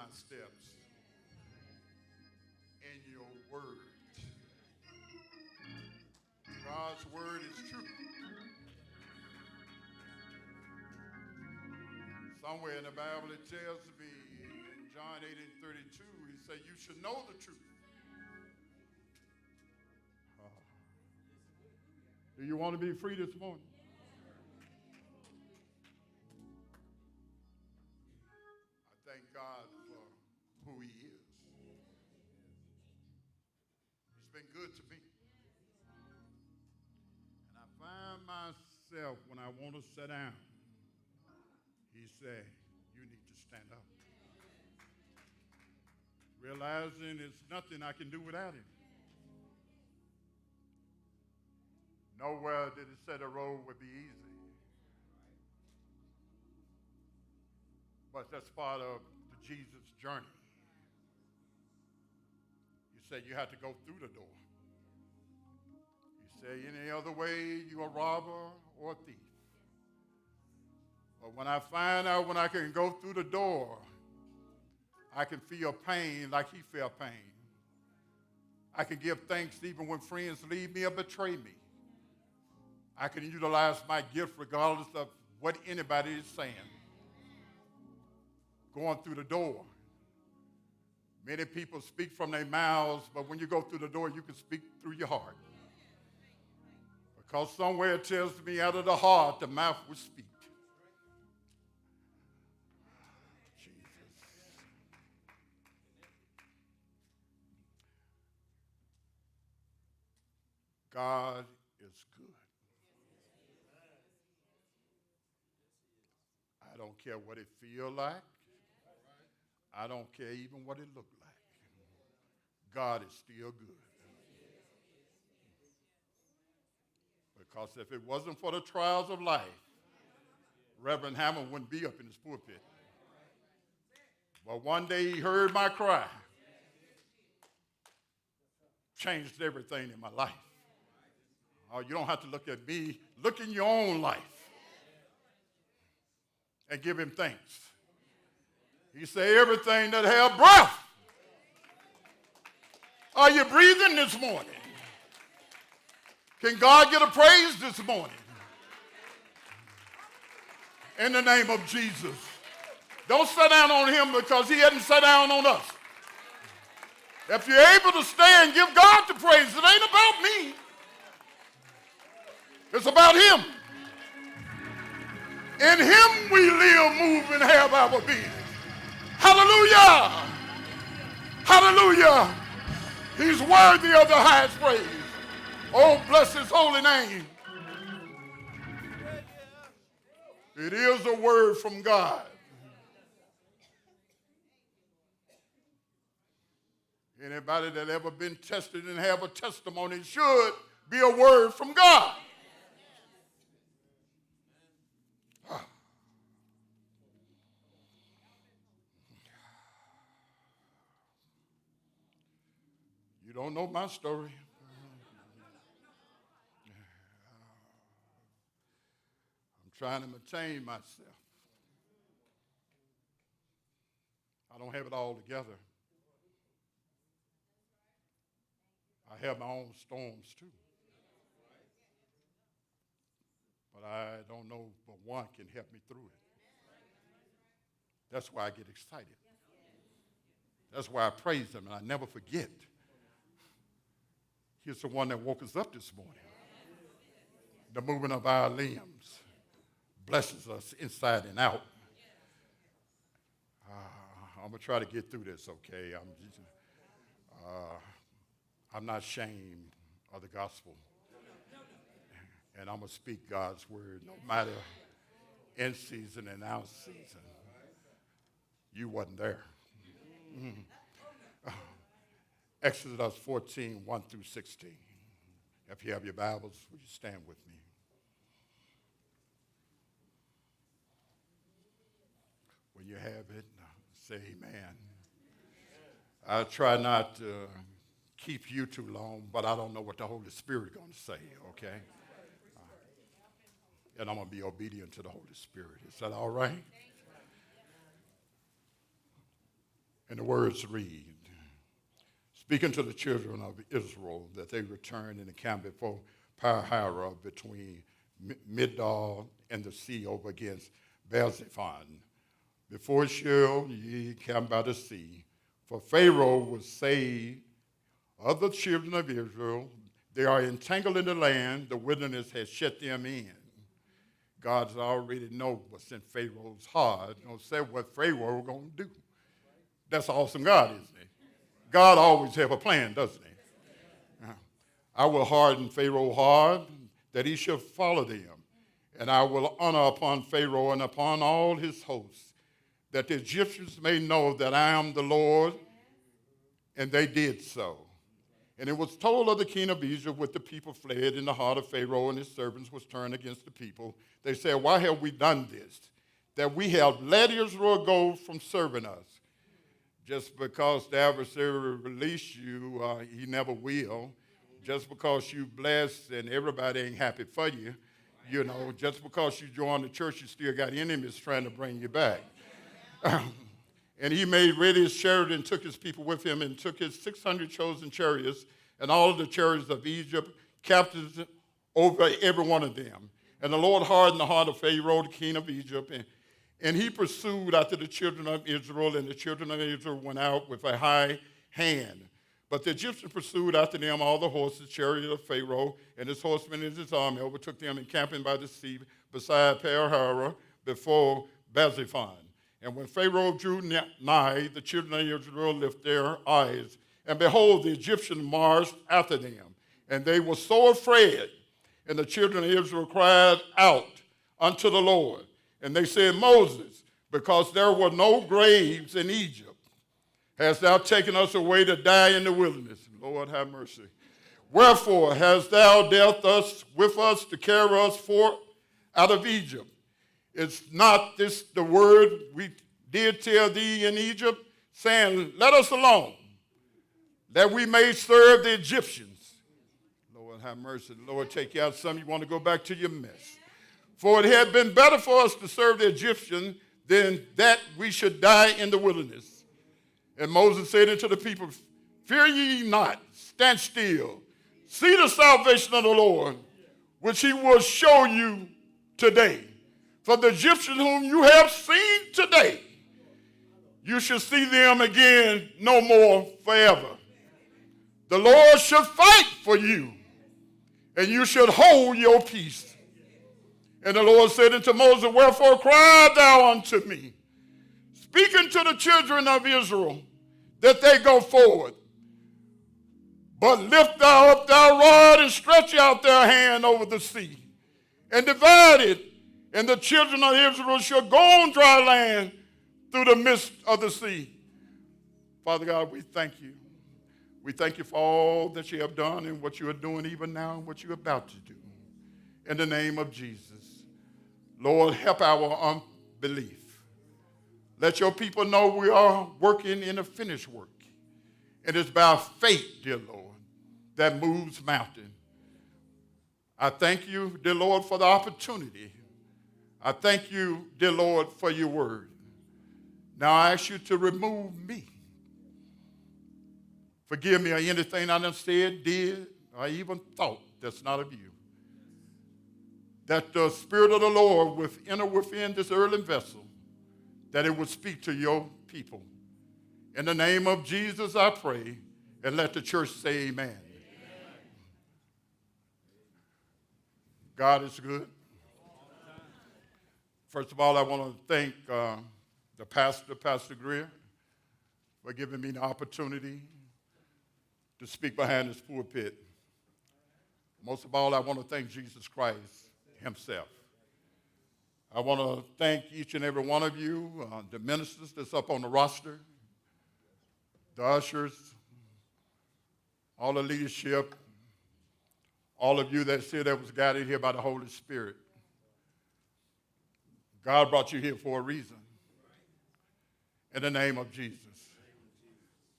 my steps in your word. God's word is true. Somewhere in the Bible it tells me in John 8:32, he said, you should know the truth. Do you want to be free this morning? I thank God for who he is. He's been good to me. And I find myself when I want to sit down, he said, you need to stand up. Realizing it's nothing I can do without him. Nowhere did it say the road would be easy. But that's part of the Jesus journey. You said you had to go through the door. You say any other way, you're a robber or a thief. But when I find out when I can go through the door, I can feel pain like he felt pain. I can give thanks even when friends leave me or betray me. I can utilize my gift regardless of what anybody is saying. Going through the door. Many people speak from their mouths, but when you go through the door, you can speak through your heart. Because somewhere it tells me out of the heart, the mouth will speak. Jesus. God is good. I don't care what it feels like. I don't care even what it looks like. God is still good. Because if it wasn't for the trials of life, Reverend Hammond wouldn't be up in his pulpit. But one day he heard my cry. Changed everything in my life. Oh, you don't have to look at me. Look in your own life. And give him thanks. He said, everything that have breath. Are you breathing this morning? Can God get a praise this morning? In the name of Jesus. Don't sit down on him because he hadn't sat down on us. If you're able to stand, give God the praise. It ain't about me. It's about him. In him we live, move, and have our being. Hallelujah! Hallelujah! He's worthy of the highest praise. Oh, bless his holy name. It is a word from God. Anybody that ever been tested and have a testimony should be a word from God. You don't know my story. I'm trying to maintain myself. I don't have it all together. I have my own storms too. But I don't know but one can help me through it. That's why I get excited. That's why I praise him and I never forget. He's the one that woke us up this morning. The movement of our limbs blesses us inside and out. I'm going to try to get through this, okay? I'm not ashamed of the gospel. And I'm going to speak God's word no matter in season and out season. You wasn't there. Exodus 14, 1 through 16. If you have your Bibles, would you stand with me? When you have it, say amen. I try not to keep you too long, but I don't know what the Holy Spirit is going to say, okay? And I'm going to be obedient to the Holy Spirit. Is that all right? And the words read, speaking to the children of Israel that they return and encamp before Pi-hahiroth between Migdol and the sea over against Baal-zephon. Before Sheol ye camp by the sea, for Pharaoh will say of the children of Israel, they are entangled in the land, the wilderness has shut them in. God's already know what's in Pharaoh's heart. Don't say what Pharaoh going to do. That's awesome God, isn't he? God always have a plan, doesn't he? I will harden Pharaoh's heart that he shall follow them. And I will honor upon Pharaoh and upon all his hosts, that the Egyptians may know that I am the Lord. And they did so. And it was told of the king of Egypt with the people fled, and the heart of Pharaoh and his servants was turned against the people. They said, why have we done this? That we have let Israel go from serving us. Just because the adversary released you, he never will. Just because you blessed and everybody ain't happy for you, you know, just because you joined the church, you still got enemies trying to bring you back. And he made ready his chariot and took his people with him and took his 600 chosen chariots and all of the chariots of Egypt, captives over every one of them. And the Lord hardened the heart of Pharaoh, the king of Egypt, and he pursued after the children of Israel, and the children of Israel went out with a high hand. But the Egyptians pursued after them all the horses, chariot of Pharaoh, and his horsemen and his army overtook them encamping by the sea beside Pi-hahiroth before Baal-zephon. And when Pharaoh drew nigh, the children of Israel lifted their eyes, and behold, the Egyptians marched after them. And they were so afraid. And the children of Israel cried out unto the Lord. And they said, Moses, because there were no graves in Egypt, hast thou taken us away to die in the wilderness? Lord, have mercy. Wherefore hast thou dealt us with us to carry us forth out of Egypt? Is not this the word we did tell thee in Egypt, saying, let us alone, that we may serve the Egyptians? Lord, have mercy. Lord, take you out some. You want to go back to your mess. For it had been better for us to serve the Egyptians than that we should die in the wilderness. And Moses said unto the people, fear ye not, stand still. See the salvation of the Lord, which he will show you today. For the Egyptians whom you have seen today, you shall see them again no more forever. The Lord shall fight for you, and you should hold your peace. And the Lord said unto Moses, wherefore cry thou unto me, speaking to the children of Israel, that they go forward. But lift thou up thy rod and stretch out their hand over the sea, and divide it, and the children of Israel shall go on dry land through the midst of the sea. Father God, we thank you. We thank you for all that you have done and what you are doing even now and what you're about to do. In the name of Jesus. Lord, help our unbelief. Let your people know we are working in a finished work. And it's by faith, dear Lord, that moves mountains. I thank you, dear Lord, for the opportunity. I thank you, dear Lord, for your word. Now I ask you to remove me. Forgive me of anything I done said, did, or even thought that's not of you. That the Spirit of the Lord would enter within this earthen vessel, that it would speak to your people. In the name of Jesus, I pray, and let the church say amen. Amen. God is good. First of all, I want to thank the pastor, Pastor Greer, for giving me the opportunity to speak behind this pulpit. Most of all, I want to thank Jesus Christ himself. I want to thank each and every one of you, the ministers that's up on the roster, the ushers, all the leadership, all of you that said that was guided here by the Holy Spirit. God brought you here for a reason. In the name of Jesus.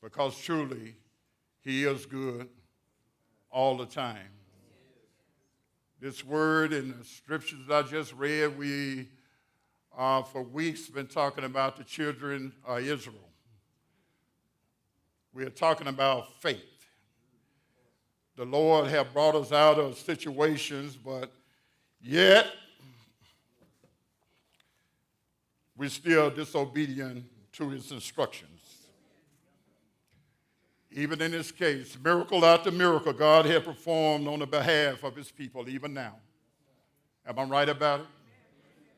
Because truly, he is good all the time. This word and the scriptures I just read, we for weeks been talking about the children of Israel. We are talking about faith. The Lord have brought us out of situations, but yet we're still disobedient to his instructions. Even in this case, miracle after miracle, God had performed on the behalf of his people, even now. Am I right about it?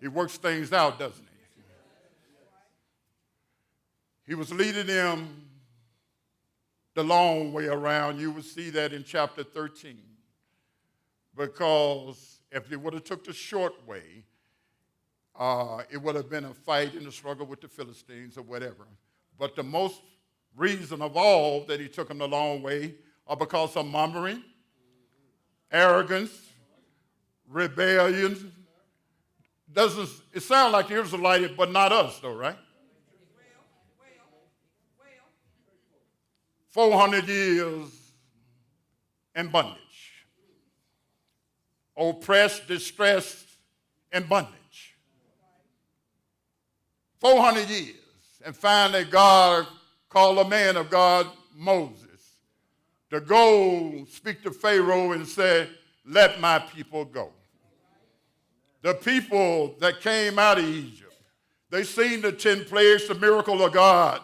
He works things out, doesn't he? He was leading them the long way around. You will see that in chapter 13. Because if they would have took the short way, it would have been a fight and a struggle with the Philistines or whatever. But the most reason of all that he took them the long way are because of murmuring, arrogance, rebellion. It sounds like the Israelites, but not us though, right? 400 years in bondage. Oppressed, distressed, and bondage. 400 years. And finally God called a man of God, Moses, to go speak to Pharaoh and say, let my people go. The people that came out of Egypt, they seen the 10 plagues, the miracle of God.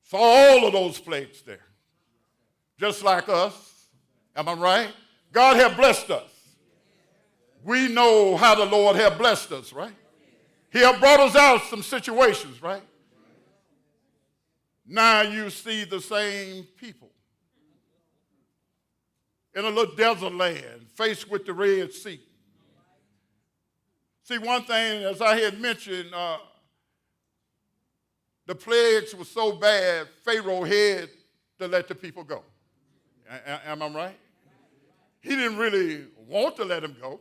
Saw all of those plagues there. Just like us. Am I right? God have blessed us. We know how the Lord have blessed us, right? He have brought us out of some situations, right? Now you see the same people in a little desert land faced with the Red Sea. See, one thing, as I had mentioned, the plagues were so bad, Pharaoh had to let the people go. Am I right? He didn't really want to let them go,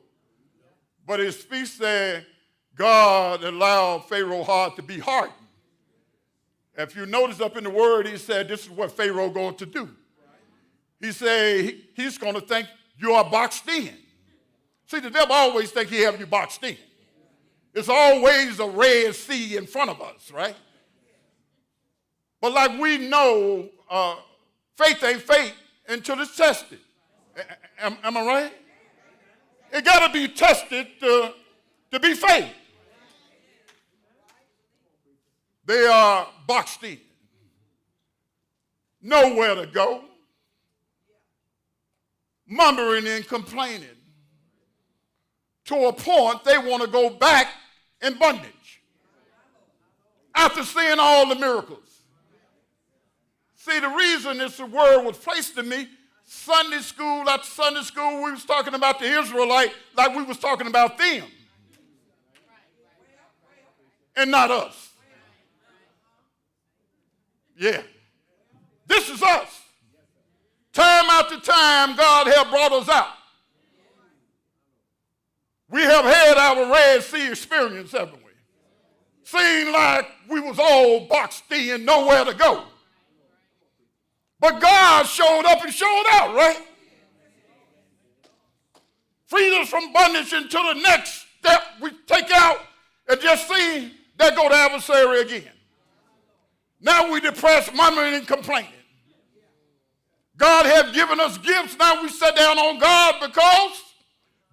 but his speech said God allowed Pharaoh's heart to be hardened. If you notice up in the word, he said this is what Pharaoh going to do. He said he's going to think you are boxed in. See, the devil always think he have you boxed in. There's always a Red Sea in front of us, right? But like we know, faith ain't faith until it's tested. Am I right? It got to be tested to be faith. They are boxed in. Nowhere to go. Murmuring and complaining. To a point they want to go back in bondage. After seeing all the miracles. See, the reason this word was placed in me, Sunday school after Sunday school, we was talking about the Israelite like we was talking about them. And not us. Yeah. This is us. Time after time, God has brought us out. We have had our Red Sea experience, haven't we? Seemed like we was all boxed in, nowhere to go. But God showed up and showed out, right? Freed us from bondage until the next step we take out and just see there go the adversary again. Now we depressed, murmuring and complaining. God have given us gifts. Now we sit down on God because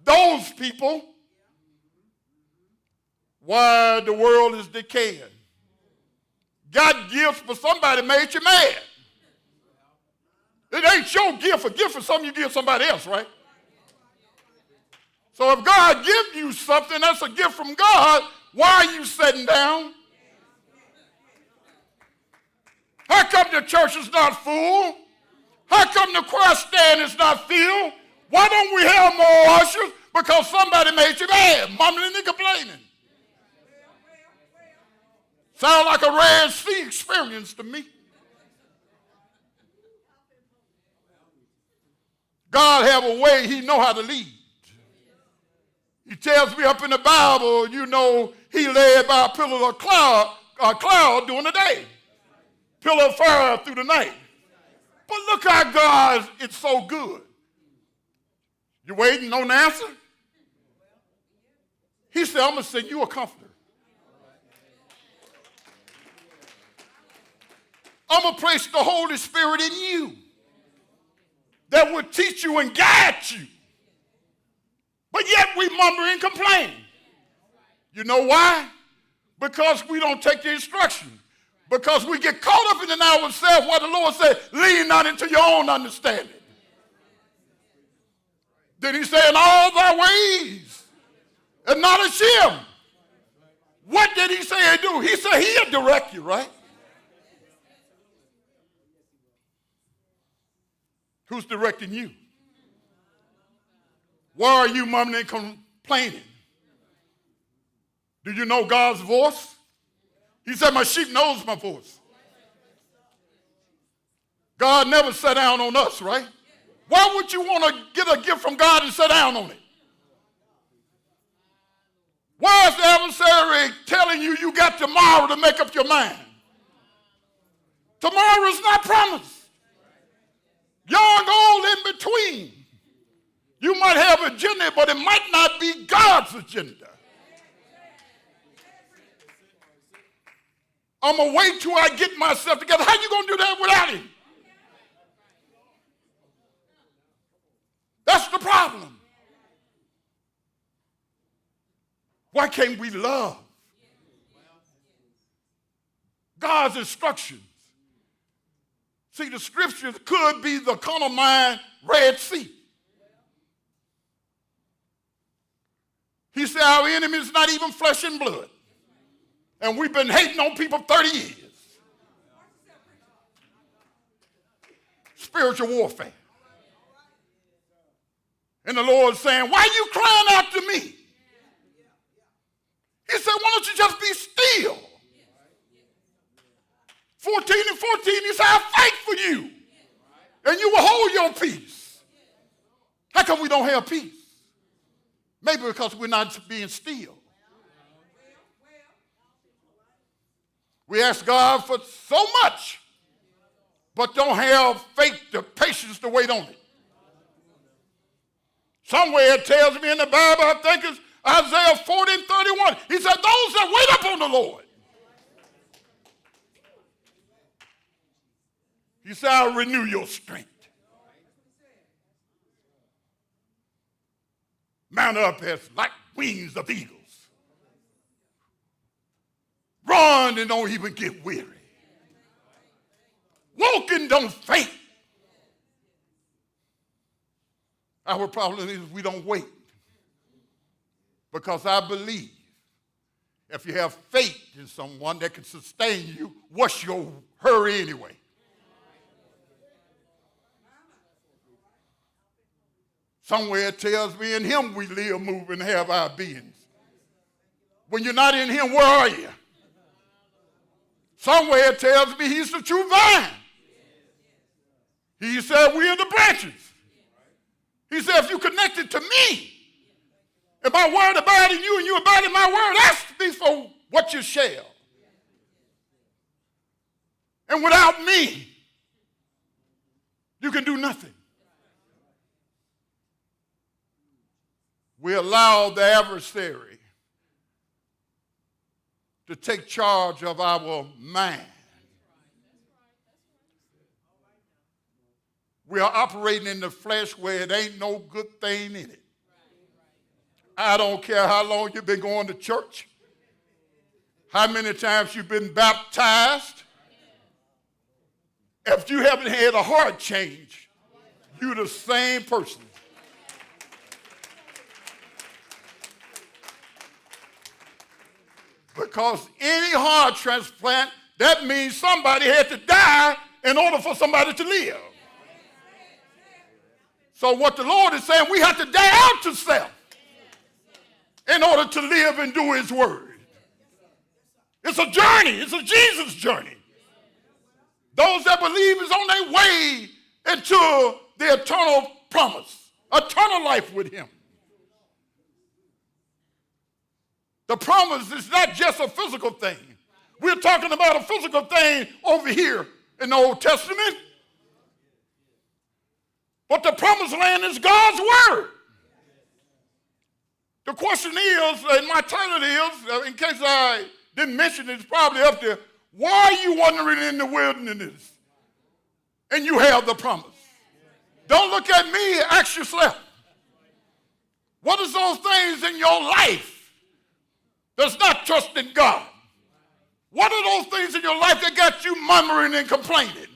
those people, why the world is decaying. Got gifts, but somebody made you mad. It ain't your gift. A gift is something you give somebody else, right? So if God gives you something, that's a gift from God. Why are you sitting down? How come the church is not full? How come the choir stand is not filled? Why don't we have more ushers? Because somebody made you mad, mumbling and complaining. Sound like a Red Sea experience to me. God have a way he know how to lead. He tells me up in the Bible, you know, he led by a pillar of cloud during the day. Pillar of fire through the night. But look how God is so good. You waiting on the answer? He said, I'm going to send you a comforter. I'm going to place the Holy Spirit in you that will teach you and guide you. But yet we murmur and complain. You know why? Because we don't take the instruction. Because we get caught up in ourselves what the Lord said, lean not into your own understanding. Then he said, in all thy ways, acknowledge him. What did he say and do? He said he'll direct you, right? Who's directing you? Why are you mumbling and complaining? Do you know God's voice? He said, my sheep knows my voice. God never sat down on us, right? Why would you want to get a gift from God and sit down on it? Why is the adversary telling you you got tomorrow to make up your mind? Tomorrow is not promised. Young, old, in between. You might have an agenda, but it might not be God's agenda. I'm going to wait till I get myself together. How you going to do that without him? That's the problem. Why can't we love God's instructions? See, the scriptures could be the carnal mind Red Sea. He said our enemy is not even flesh and blood. And we've been hating on people 30 years. Spiritual warfare. And the Lord saying, why are you crying out to me? He said, why don't you just be still? 14 and 14, he said, I'll fight for you. And you will hold your peace. How come we don't have peace? Maybe because we're not being still. We ask God for so much, but don't have faith, the patience to wait on it. Somewhere it tells me in the Bible, I think it's Isaiah 40 and 31. He said, those that wait upon the Lord. He said, I'll renew your strength. Mount up as like wings of eagles. Run and don't even get weary. Walk and don't faint. Our problem is we don't wait. Because I believe if you have faith in someone that can sustain you, what's your hurry anyway? Somewhere it tells me in him we live, move, and have our beings. When you're not in him, where are you? Somewhere it tells me he's the true vine. He said we are the branches. He said if you connected to me, if my word abide in you and you abide in my word, ask me for what you shall. And without me, you can do nothing. We allow the adversary to take charge of our mind. We are operating in the flesh where it ain't no good thing in it. I don't care how long you've been going to church, how many times you've been baptized. If you haven't had a heart change, you're the same person. Because any heart transplant, that means somebody had to die in order for somebody to live. So what the Lord is saying, we have to die out to self in order to live and do his word. It's a journey. It's a Jesus journey. Those that believe is on their way into the eternal promise, eternal life with him. The promise is not just a physical thing. We're talking about a physical thing over here in the Old Testament. But the promised land is God's word. The question is, and my title is, in case I didn't mention it, it's probably up there, Why are you wandering in the wilderness and you have the promise? Don't look at me, ask yourself. What is those things in your life that's not trusting God? What are those things in your life that got you murmuring and complaining?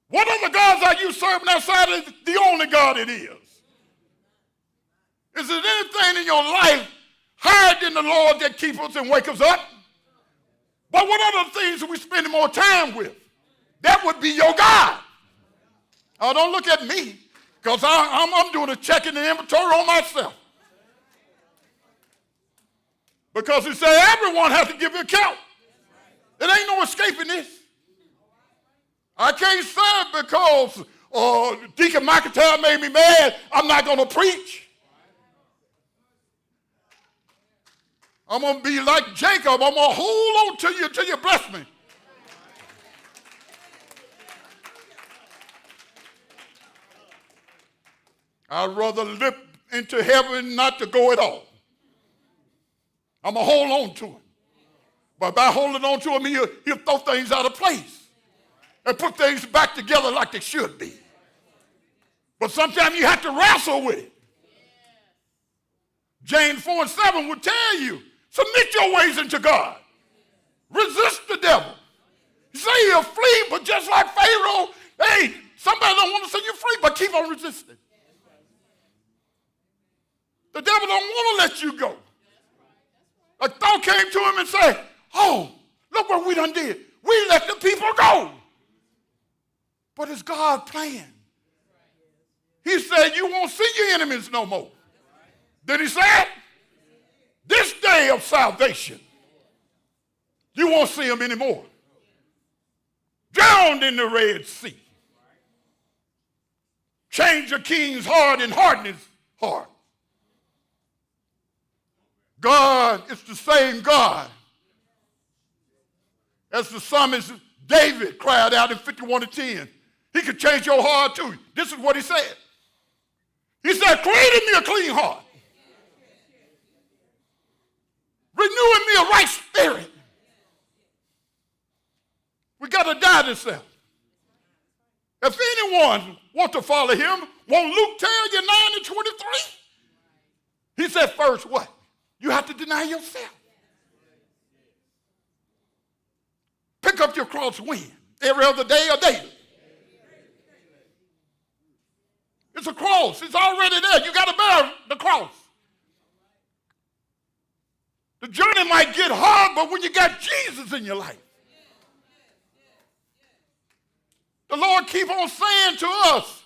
What other gods are you serving outside of the only God it is? Is there anything in your life higher than the Lord that keeps us and wake us up? But what other things are we spending more time with? That would be your God. Oh, don't look at me, because I'm doing a check in the inventory on myself. Because he said everyone has to give an account. There ain't no escaping this. I can't say because Deacon McIntyre made me mad, I'm not going to preach. I'm going to be like Jacob. I'm going to hold on to you till you bless me. I'd rather live into heaven not to go at all. I'm going to hold on to him. But by holding on to him, he'll throw things out of place and put things back together like they should be. But sometimes you have to wrestle with it. James 4:7 would tell you, submit your ways unto God. Resist the devil. You say he'll flee, but just like Pharaoh, hey, somebody don't want to see you free, but keep on resisting. The devil don't want to let you go. A thought came to him and said, oh, look what we done did. We let the people go. But it's God's plan. He said, you won't see your enemies no more. Did he say it? This day of salvation, you won't see them anymore. Drowned in the Red Sea. Change a king's heart and harden his heart. God is the same God as the psalmist David cried out in 51:10. He could change your heart too. This is what he said. He said, create in me a clean heart. Renew in me a right spirit. We got to die to self. If anyone wants to follow him, won't Luke tell you 9:23? He said first what? You have to deny yourself. Pick up your cross when? Every other day or daily? It's a cross. It's already there. You got to bear the cross. The journey might get hard, but when you got Jesus in your life, the Lord keep on saying to us,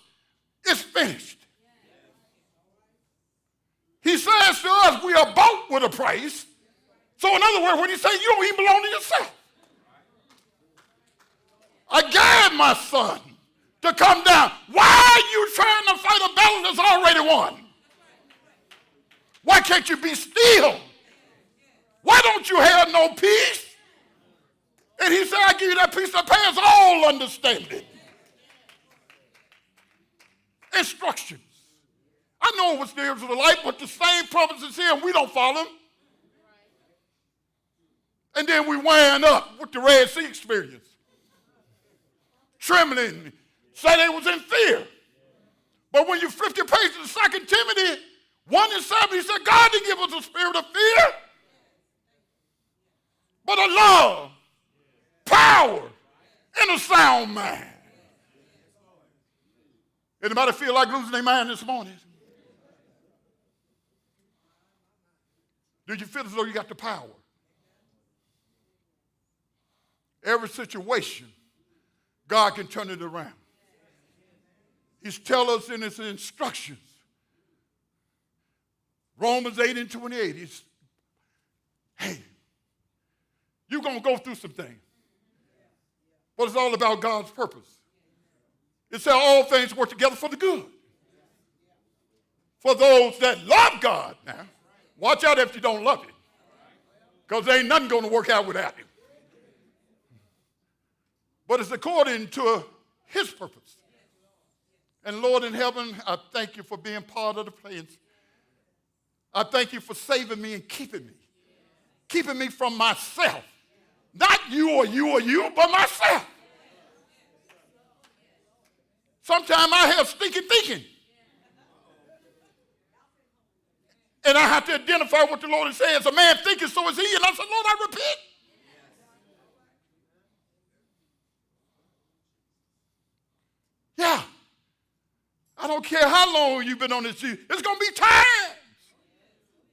it's finished. He says to us, we are bought with a price. So in other words, when he says you don't even belong to yourself. I gave my son to come down. Why are you trying to fight a battle that's already won? Why can't you be still? Why don't you have no peace? And he said, I give you that peace that passes all understanding. Instructions. I know it was the Israelite, but the same promises here, and we don't follow them. And then we wind up with the Red Sea experience. Trembling, say they was in fear. But when you flip your page to 2 Timothy 1:7, he said, God didn't give us a spirit of fear, but a love, power, and a sound mind. Anybody feel like losing their mind this morning? Do you feel as though you got the power? Every situation, God can turn it around. He's telling us in his instructions. Romans 8:28, he's, hey, you're going to go through some things. But it's all about God's purpose. It said all things work together for the good. For those that love God. Now, watch out if you don't love it. Because there ain't nothing going to work out without it. But it's according to his purpose. And Lord in heaven, I thank you for being part of the plans. I thank you for saving me and keeping me. keeping me from myself. Not you or you or you, but myself. Sometimes I have stinking thinking. And I have to identify what the Lord is saying. As a man thinking, so is he. And I said, Lord, I repent. Yeah. I don't care how long you've been on this journey. It's going to be times.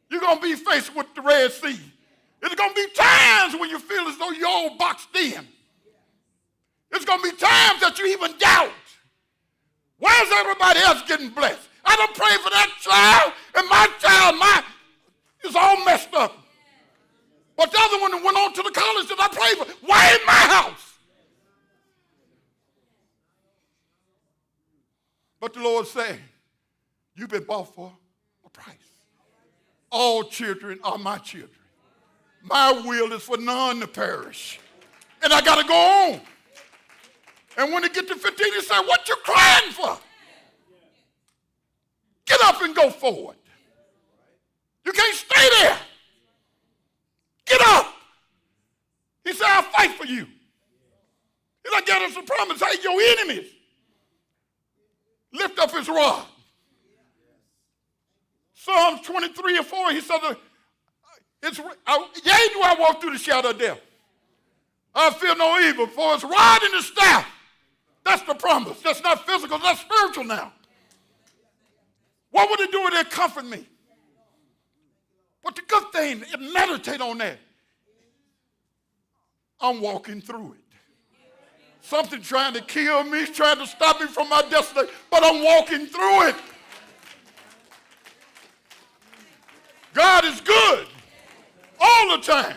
You're going to be faced with the Red Sea. It's going to be times when you feel as though you're all boxed in. It's going to be times that you even doubt. Why is everybody else getting blessed? I don't pray for that child, and my child is all messed up. But the other one went on to the college that I prayed for. Why in my house? But the Lord said, you've been bought for a price. All children are my children. My will is for none to perish. And I got to go on. And when they get to 15, he said, what you crying for? Get up and go forward. You can't stay there. Get up. He said, I'll fight for you. He's like, get us a promise. Hey, your enemies, lift up his rod. Psalms 23 and 4, he said, yea, do I walk through the shadow of death? I feel no evil, for his rod and his staff. That's the promise. That's not physical, that's spiritual now. What would it do if it comfort me? But the good thing, meditate on that. I'm walking through it. Something trying to kill me, trying to stop me from my destiny, but I'm walking through it. God is good all the time.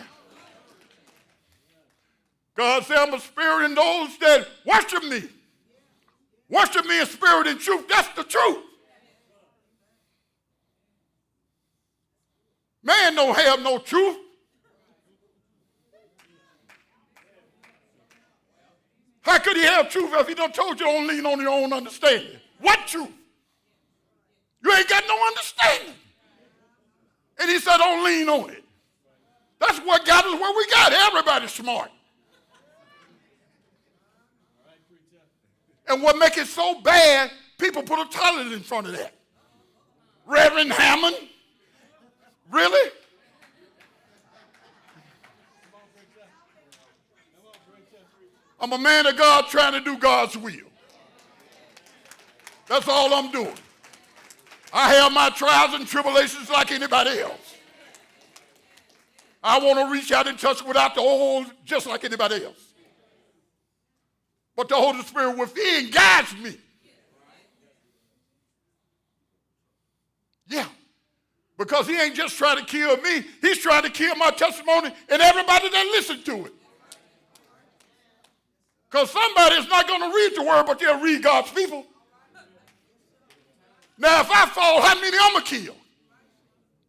God said, I'm a spirit in those that worship me. Worship me in spirit and truth. That's the truth. Man don't have no truth. How could he have truth if he done told you don't lean on your own understanding? What truth? You ain't got no understanding. And he said don't lean on it. That's what got us where we got. Everybody's smart. And what makes it so bad, people put a title in front of that. Reverend Hammond. Really? I'm a man of God trying to do God's will. That's all I'm doing. I have my trials and tribulations like anybody else. I want to reach out and touch without the old just like anybody else. But the Holy Spirit within guides me. Yeah. Because he ain't just trying to kill me. He's trying to kill my testimony and everybody that listens to it. Because somebody is not going to read the word, but they'll read God's people. Now, if I fall, how many I'm going to kill?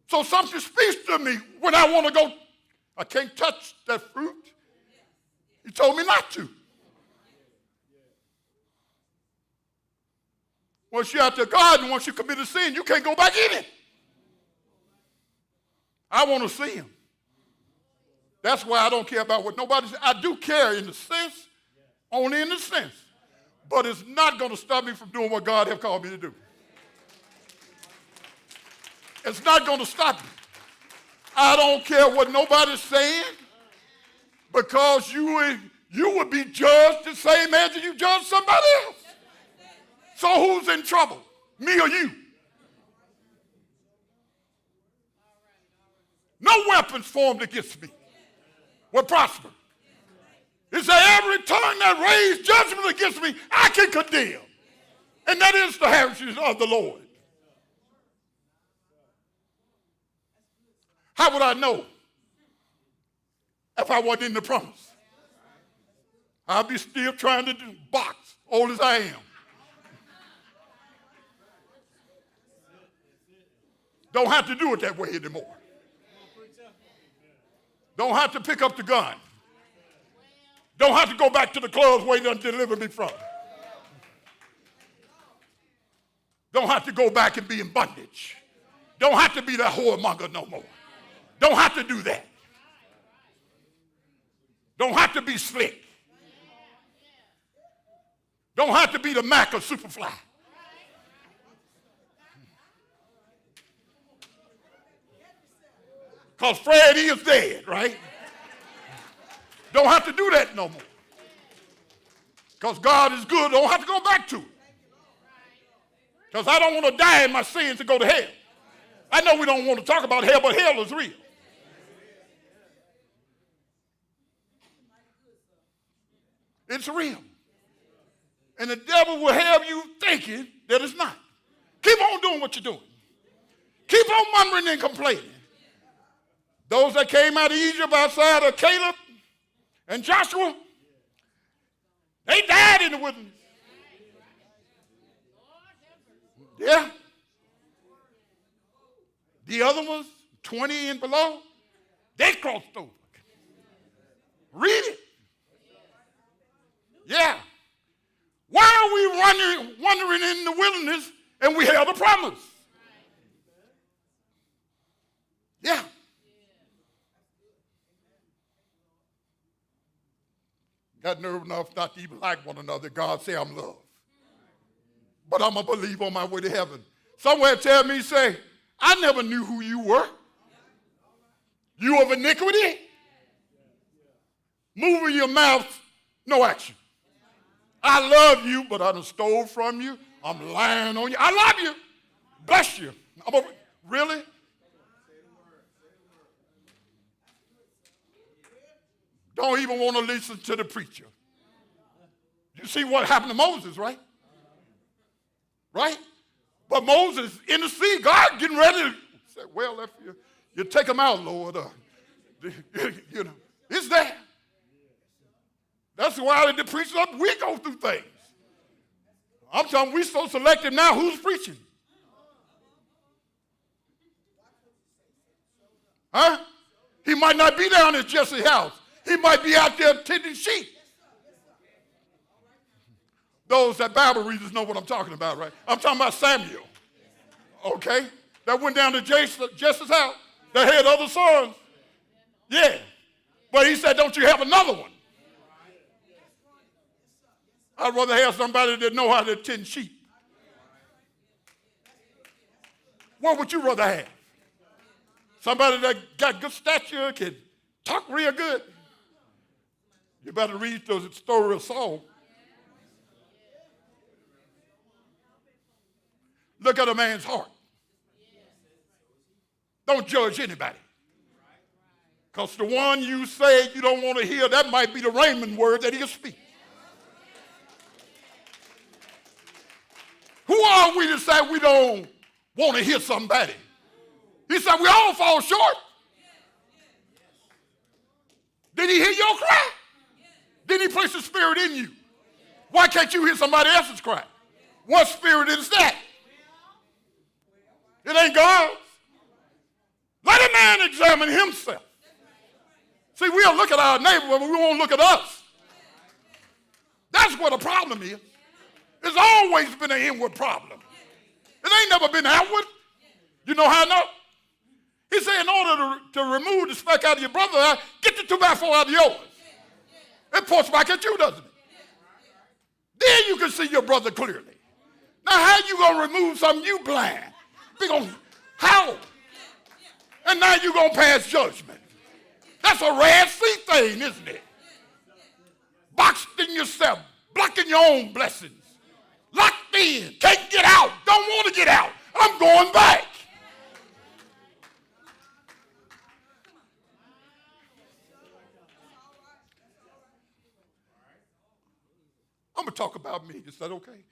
So something speaks to me when I want to go. I can't touch that fruit. He told me not to. Once you're out the garden, once you commit a sin, you can't go back in it. I want to see him. That's why I don't care about what nobody says. I do care in the sense, only in the sense. But it's not going to stop me from doing what God has called me to do. It's not going to stop me. I don't care what nobody's saying because you would be judged the same as you judge somebody else. So who's in trouble? Me or you? No weapons formed against me will prosper. It said every tongue that raised judgment against me, I can condemn. And that is the heritage of the Lord. How would I know if I wasn't in the promise? I'd be still trying to do box, old as I am. Don't have to do it that way anymore. Don't have to pick up the gun. Don't have to go back to the clubs where he done delivered me from. Don't have to go back and be in bondage. Don't have to be that whoremonger no more. Don't have to do that. Don't have to be slick. Don't have to be the Mac or Superfly. Because Fred is dead, right? Don't have to do that no more. Because God is good. Don't have to go back to it. Because I don't want to die in my sins to go to hell. I know we don't want to talk about hell, but hell is real. It's real. And the devil will have you thinking that it's not. Keep on doing what you're doing. Keep on murmuring and complaining. Those that came out of Egypt outside of Caleb and Joshua, they died in the wilderness. Yeah. The other ones, 20 and below, they crossed over. Read it. Yeah. Why are we wandering in the wilderness and we have a promise? Yeah. Got nerve enough not to even like one another. God say I'm love. But I'm going to believe on my way to heaven. Somewhere tell me, say, I never knew who you were. You of iniquity? Moving your mouth, no action. I love you, but I done stole from you. I'm lying on you. I love you. Bless you. Really? Don't even want to listen to the preacher. You see what happened to Moses, right? Right? But Moses in the sea, God getting ready to say, well, if you take him out, Lord, you know, it's there. That's why the preachers, we go through things. I'm telling you, we so selective now, who's preaching? Huh? He might not be down at Jesse's house. He might be out there tending sheep. Those that Bible readers know what I'm talking about, right? I'm talking about Samuel. Okay? That went down to Jesse's house. That had other sons. Yeah. But he said, don't you have another one? I'd rather have somebody that know how to tend sheep. What would you rather have? Somebody that got good stature, can talk real good. You better read the story of Saul. Look at a man's heart. Don't judge anybody. Because the one you say you don't want to hear, that might be the Raymond word that he'll speak. Who are we to say we don't want to hear somebody? He said we all fall short. Did he hear your cry? Did he place the spirit in you? Why can't you hear somebody else's cry? What spirit is that? It ain't God's. Let a man examine himself. See, we'll look at our neighbor, but we won't look at us. That's what the problem is. It's always been an inward problem. It ain't never been outward. You know how I know? He said, in order to remove the speck out of your brother's eye, get the 2x4 out of yours. It points back at you, doesn't it? Then you can see your brother clearly. Now, how you going to remove something you blind? How? And now you're going to pass judgment. That's a Red Sea thing, isn't it? Boxed in yourself, blocking your own blessings. Locked in, can't get out, don't want to get out. I'm going back. I'm going to talk about me. Is that okay?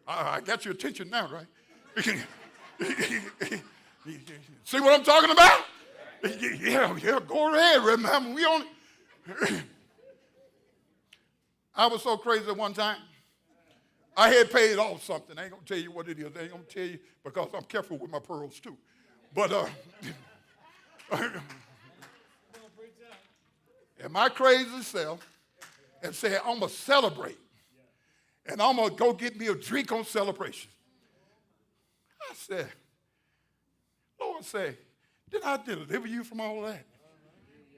I got your attention now, right? See what I'm talking about? Yeah, go ahead, remember. We only. I was so crazy at one time. I had paid off something. I ain't going to tell you what it is. I ain't going to tell you because I'm careful with my pearls too. But and my crazy self and said, I'm going to celebrate. And I'm going to go get me a drink on celebration. I said, Lord said, did I deliver you from all that?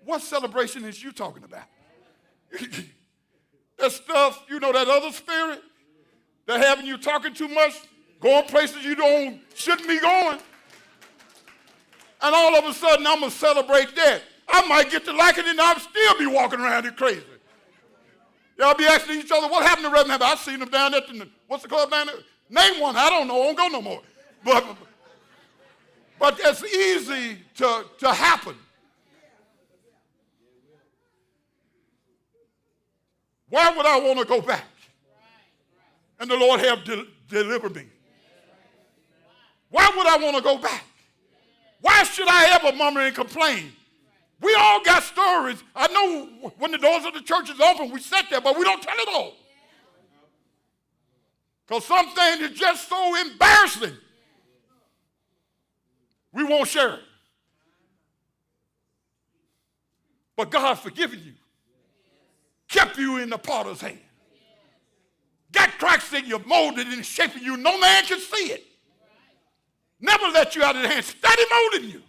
What celebration is you talking about? That stuff, you know, that other spirit, that having you talking too much, going places you shouldn't be going. And all of a sudden, I'm going to celebrate that. I might get to like it and I'll still be walking around here crazy. Y'all be asking each other, what happened to Reverend Hampton? I've seen him down at what's the club down there? Name one. I don't know. I don't go no more. But it's easy to happen. Why would I want to go back? And the Lord have delivered me. Why would I want to go back? Why should I ever murmur and complain? We all got stories. I know when the doors of the church is open, we sit there, but we don't tell it all. Because some things are just so embarrassing. We won't share it. But God forgiven you. Kept you in the potter's hand. Got cracks in you, molded and shaping you. No man can see it. Never let you out of the hand. Steady molding you.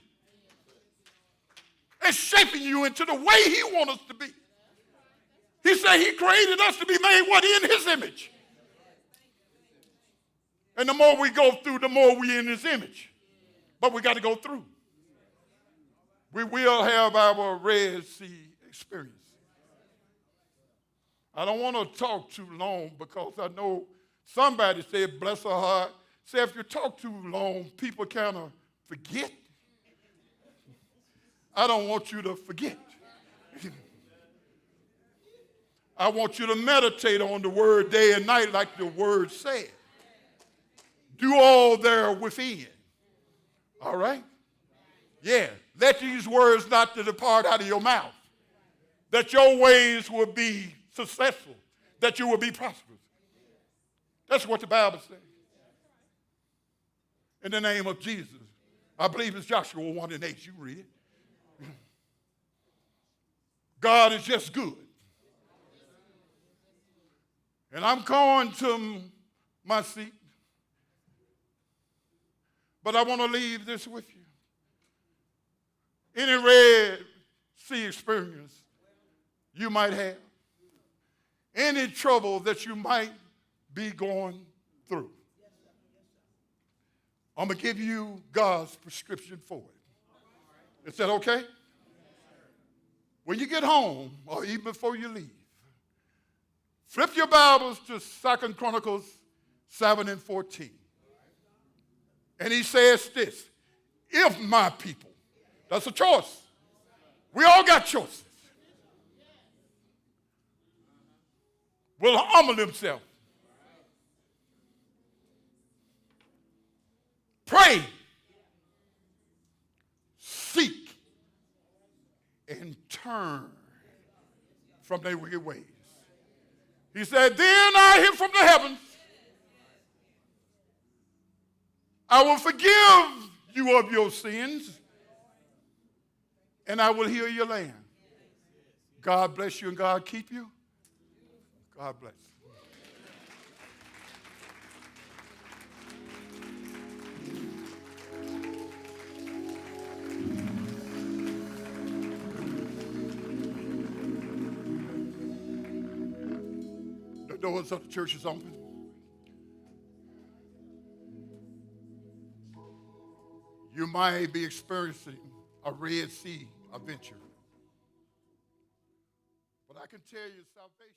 And shaping you into the way he wants us to be. He said he created us to be made what? In his image. And the more we go through, the more we in his image. But we got to go through. We will have our Red Sea experience. I don't want to talk too long because I know somebody said, bless her heart, say if you talk too long, people kind of forget. I don't want you to forget. I want you to meditate on the word day and night like the word said. Do all there within. All right? Yeah. Let these words not to depart out of your mouth. That your ways will be successful. That you will be prosperous. That's what the Bible says. In the name of Jesus. I believe it's Joshua 1:8. You read it. God is just good. And I'm going to my seat. But I want to leave this with you. Any Red Sea experience you might have, any trouble that you might be going through, I'm going to give you God's prescription for it. Is that okay? When you get home, or even before you leave, flip your Bibles to 2 Chronicles 7:14. And he says this, if my people, that's a choice. We all got choices. Will humble themselves. Pray. Seek. And turn from their wicked ways. He said, then I hear from the heavens. I will forgive you of your sins, and I will heal your land. God bless you and God keep you. God bless. The doors of the church is open. You might be experiencing a Red Sea adventure. But I can tell you salvation.